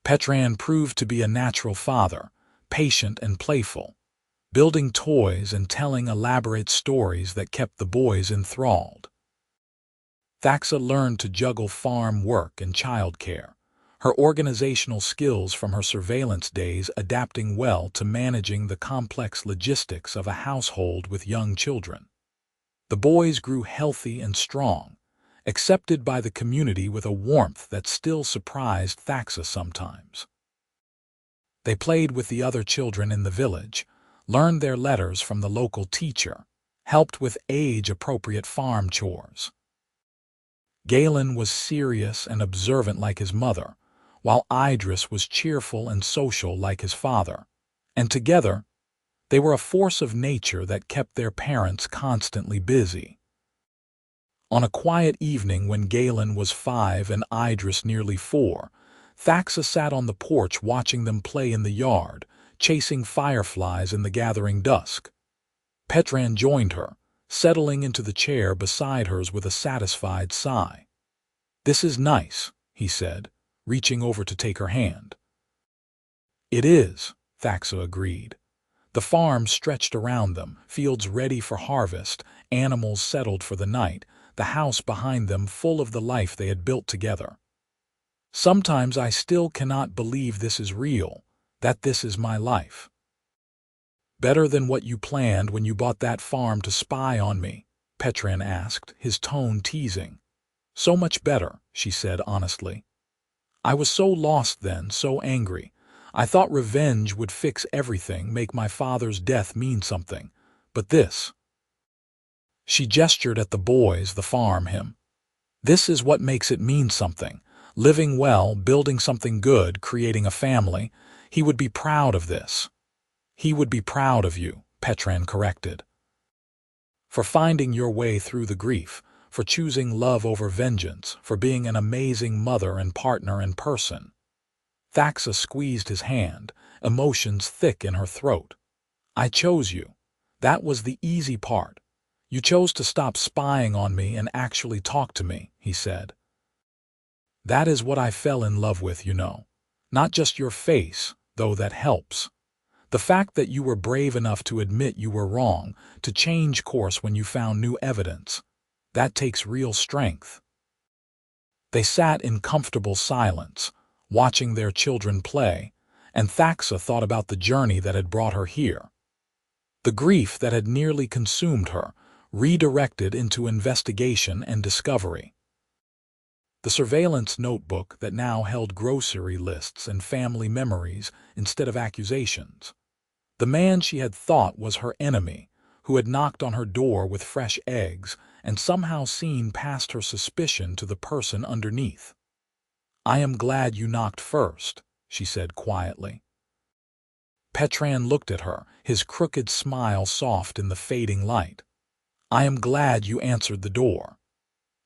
Petran proved to be a natural father, patient and playful, building toys and telling elaborate stories that kept the boys enthralled. Thaxa learned to juggle farm work and childcare, her organizational skills from her surveillance days adapting well to managing the complex logistics of a household with young children. The boys grew healthy and strong, accepted by the community with a warmth that still surprised Thaxa sometimes. They played with the other children in the village, learned their letters from the local teacher, helped with age-appropriate farm chores. Galen was serious and observant like his mother, while Idris was cheerful and social like his father, and together, they were a force of nature that kept their parents constantly busy. On a quiet evening when Galen was 5 and Idris nearly 4, Thaxa sat on the porch watching them play in the yard, chasing fireflies in the gathering dusk. Petran joined her, settling into the chair beside hers with a satisfied sigh. "This is nice," he said, reaching over to take her hand. "It is," Thaxa agreed. The farm stretched around them, fields ready for harvest, animals settled for the night, the house behind them full of the life they had built together. "Sometimes I still cannot believe this is real, that this is my life." "Better than what you planned when you bought that farm to spy on me?" Petran asked, his tone teasing. "So much better," she said honestly. "I was so lost then, so angry. I thought revenge would fix everything, make my father's death mean something. But this—" She gestured at the boys, the farm, him. "This is what makes it mean something. Living well, building something good, creating a family. He would be proud of this." "He would be proud of you," Petran corrected. "For finding your way through the grief, for choosing love over vengeance, for being an amazing mother and partner and person." Thaxa squeezed his hand, emotions thick in her throat. "I chose you. That was the easy part. You chose to stop spying on me and actually talk to me," he said. "That is what I fell in love with, you know. Not just your face, though that helps. The fact that you were brave enough to admit you were wrong, to change course when you found new evidence. That takes real strength." They sat in comfortable silence, watching their children play, and Thaxa thought about the journey that had brought her here. The grief that had nearly consumed her, redirected into investigation and discovery. The surveillance notebook that now held grocery lists and family memories instead of accusations. The man she had thought was her enemy, who had knocked on her door with fresh eggs and somehow seen past her suspicion to the person underneath. "I am glad you knocked first," she said quietly. Petran looked at her, his crooked smile soft in the fading light. "I am glad you answered the door.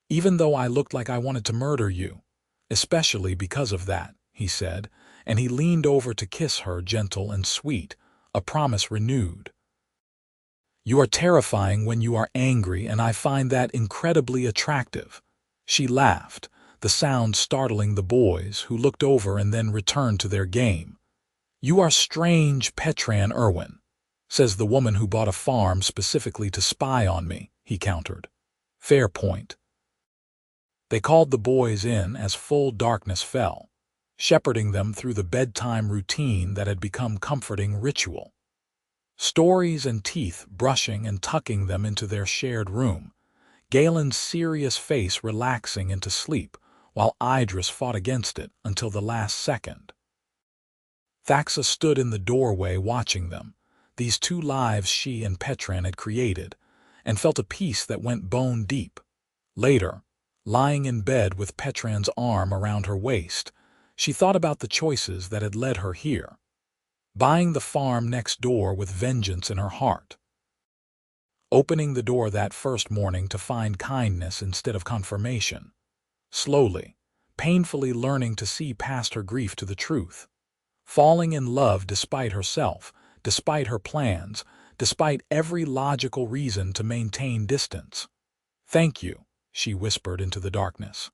Even though I looked like I wanted to murder you. Especially because of that," he said, and he leaned over to kiss her, gentle and sweet, a promise renewed. "You are terrifying when you are angry, and I find that incredibly attractive." She laughed, the sound startling the boys, who looked over and then returned to their game. "You are strange, Petran Irwin," says the woman who bought a farm specifically to spy on me, he countered. "Fair point." They called the boys in as full darkness fell, shepherding them through the bedtime routine that had become comforting ritual. Stories and teeth brushing and tucking them into their shared room, Galen's serious face relaxing into sleep, while Idris fought against it until the last second. Thaxa stood in the doorway watching them, these two lives she and Petran had created, and felt a peace that went bone deep. Later, lying in bed with Petran's arm around her waist, she thought about the choices that had led her here. Buying the farm next door with vengeance in her heart. Opening the door that first morning to find kindness instead of confirmation. Slowly, painfully learning to see past her grief to the truth. Falling in love despite herself, despite her plans, despite every logical reason to maintain distance. "Thank you," she whispered into the darkness.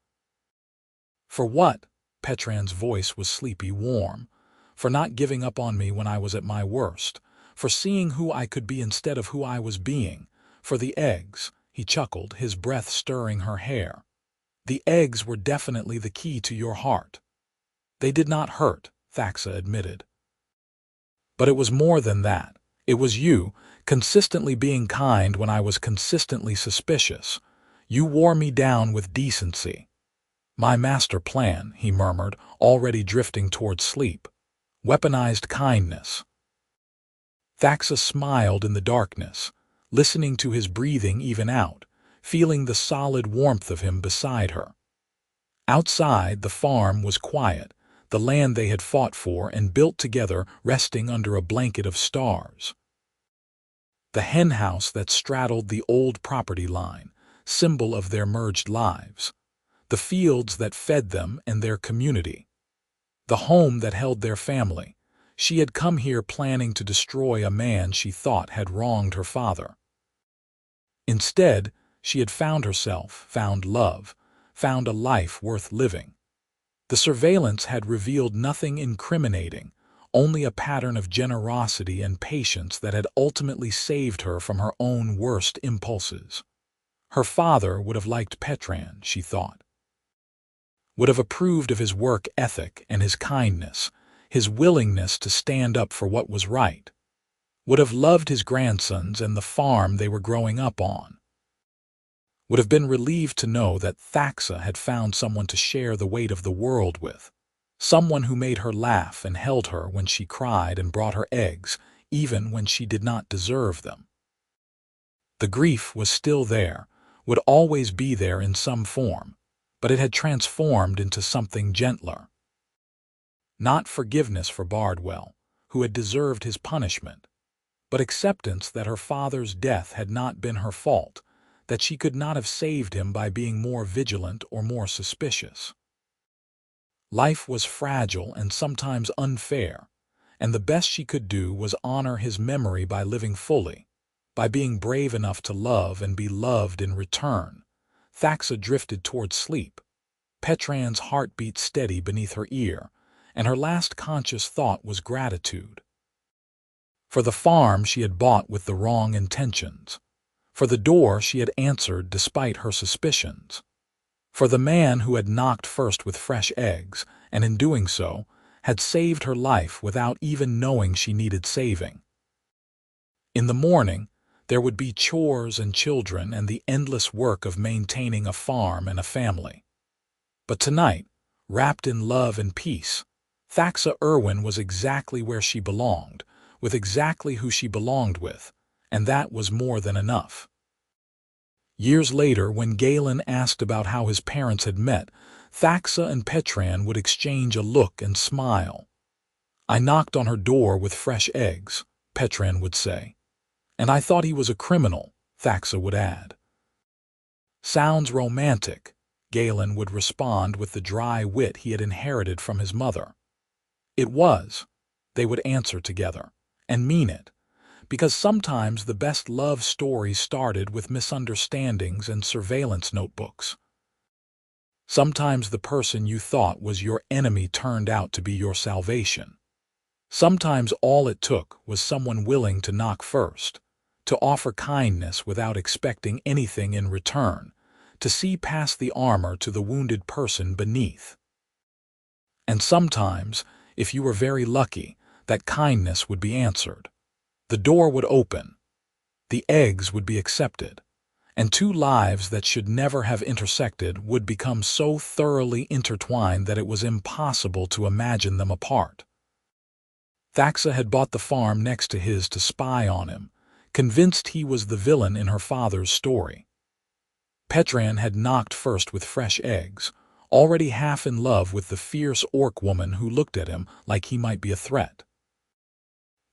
"For what?" Petran's voice was sleepy warm. "For not giving up on me when I was at my worst. For seeing who I could be instead of who I was being. For the eggs," he chuckled, his breath stirring her hair. "The eggs were definitely the key to your heart." "They did not hurt," Thaxa admitted. "But it was more than that. It was you, consistently being kind when I was consistently suspicious. You wore me down with decency." "My master plan," he murmured, already drifting toward sleep. "Weaponized kindness." Thaxa smiled in the darkness, listening to his breathing even out, feeling the solid warmth of him beside her. Outside, the farm was quiet, the land they had fought for and built together resting under a blanket of stars. The henhouse that straddled the old property line, symbol of their merged lives. The fields that fed them and their community. The home that held their family. She had come here planning to destroy a man she thought had wronged her father. Instead, she had found herself, found love, found a life worth living. The surveillance had revealed nothing incriminating, only a pattern of generosity and patience that had ultimately saved her from her own worst impulses. Her father would have liked Petran, she thought. Would have approved of his work ethic and his kindness, his willingness to stand up for what was right. Would have loved his grandsons and the farm they were growing up on. Would have been relieved to know that Thaxa had found someone to share the weight of the world with. Someone who made her laugh and held her when she cried and brought her eggs, even when she did not deserve them. The grief was still there, would always be there in some form, but it had transformed into something gentler. Not forgiveness for Bardwell, who had deserved his punishment, but acceptance that her father's death had not been her fault, that she could not have saved him by being more vigilant or more suspicious. Life was fragile and sometimes unfair, and the best she could do was honor his memory by living fully, by being brave enough to love and be loved in return. Thaxa drifted toward sleep, Petran's heartbeat steady beneath her ear, and her last conscious thought was gratitude. For the farm she had bought with the wrong intentions. For the door she had answered despite her suspicions. For the man who had knocked first with fresh eggs, and in doing so, had saved her life without even knowing she needed saving. In the morning, There would be chores and children and the endless work of maintaining a farm and a family. But tonight, wrapped in love and peace, Thaxa Irwin was exactly where she belonged, with exactly who she belonged with, and that was more than enough. Years later, when Galen asked about how his parents had met, Thaxa and Petran would exchange a look and smile. "I knocked on her door with fresh eggs," Petran would say. "And I thought he was a criminal," Thaxa would add. "Sounds romantic," Galen would respond with the dry wit he had inherited from his mother. "It was," they would answer together, and mean it, because sometimes the best love stories started with misunderstandings and surveillance notebooks. Sometimes the person you thought was your enemy turned out to be your salvation. Sometimes all it took was someone willing to knock first, to offer kindness without expecting anything in return, to see past the armor to the wounded person beneath. And sometimes, if you were very lucky, that kindness would be answered. The door would open, the eggs would be accepted, and two lives that should never have intersected would become so thoroughly intertwined that it was impossible to imagine them apart. Thaxa had bought the farm next to his to spy on him, convinced he was the villain in her father's story. Petran had knocked first with fresh eggs, already half in love with the fierce orc woman who looked at him like he might be a threat.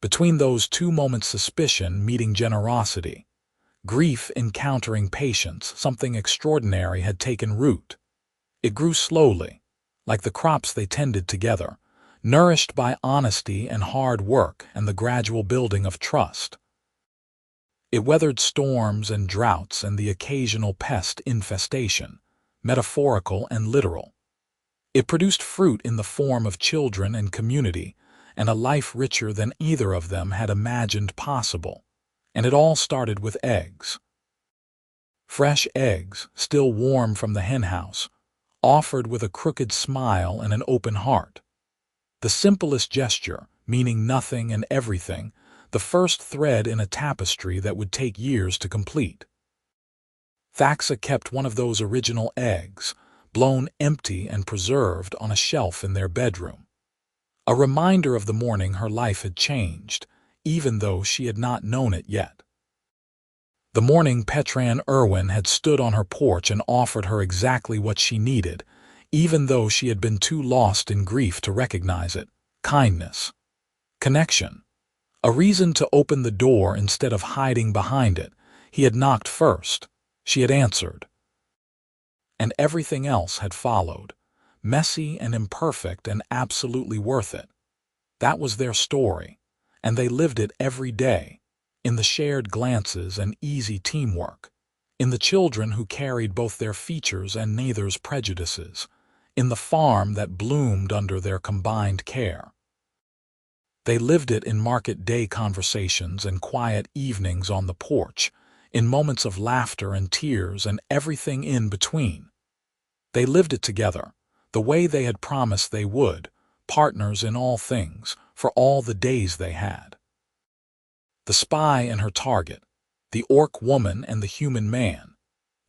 Between those two moments, suspicion meeting generosity, grief encountering patience, something extraordinary had taken root. It grew slowly, like the crops they tended together, nourished by honesty and hard work and the gradual building of trust. It weathered storms and droughts and the occasional pest infestation, metaphorical and literal. It produced fruit in the form of children and community, and a life richer than either of them had imagined possible. And it all started with eggs. Fresh eggs, still warm from the henhouse, offered with a crooked smile and an open heart. The simplest gesture, meaning nothing and everything, the first thread in a tapestry that would take years to complete. Thaxa kept one of those original eggs, blown empty and preserved on a shelf in their bedroom. A reminder of the morning her life had changed, even though she had not known it yet. The morning Petran Irwin had stood on her porch and offered her exactly what she needed, even though she had been too lost in grief to recognize it: kindness, connection, a reason to open the door instead of hiding behind it. He had knocked first, she had answered. And everything else had followed, messy and imperfect and absolutely worth it. That was their story, and they lived it every day, in the shared glances and easy teamwork, in the children who carried both their features and neither's prejudices, in the farm that bloomed under their combined care. They lived it in market day conversations and quiet evenings on the porch, in moments of laughter and tears and everything in between. They lived it together, the way they had promised they would, partners in all things, for all the days they had. The spy and her target, the orc woman and the human man,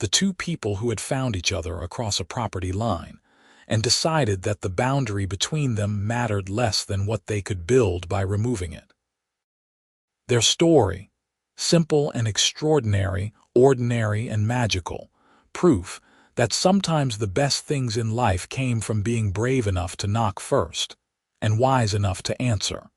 the two people who had found each other across a property line, and decided that the boundary between them mattered less than what they could build by removing it. Their story, simple and extraordinary, ordinary and magical, proof that sometimes the best things in life came from being brave enough to knock first, and wise enough to answer.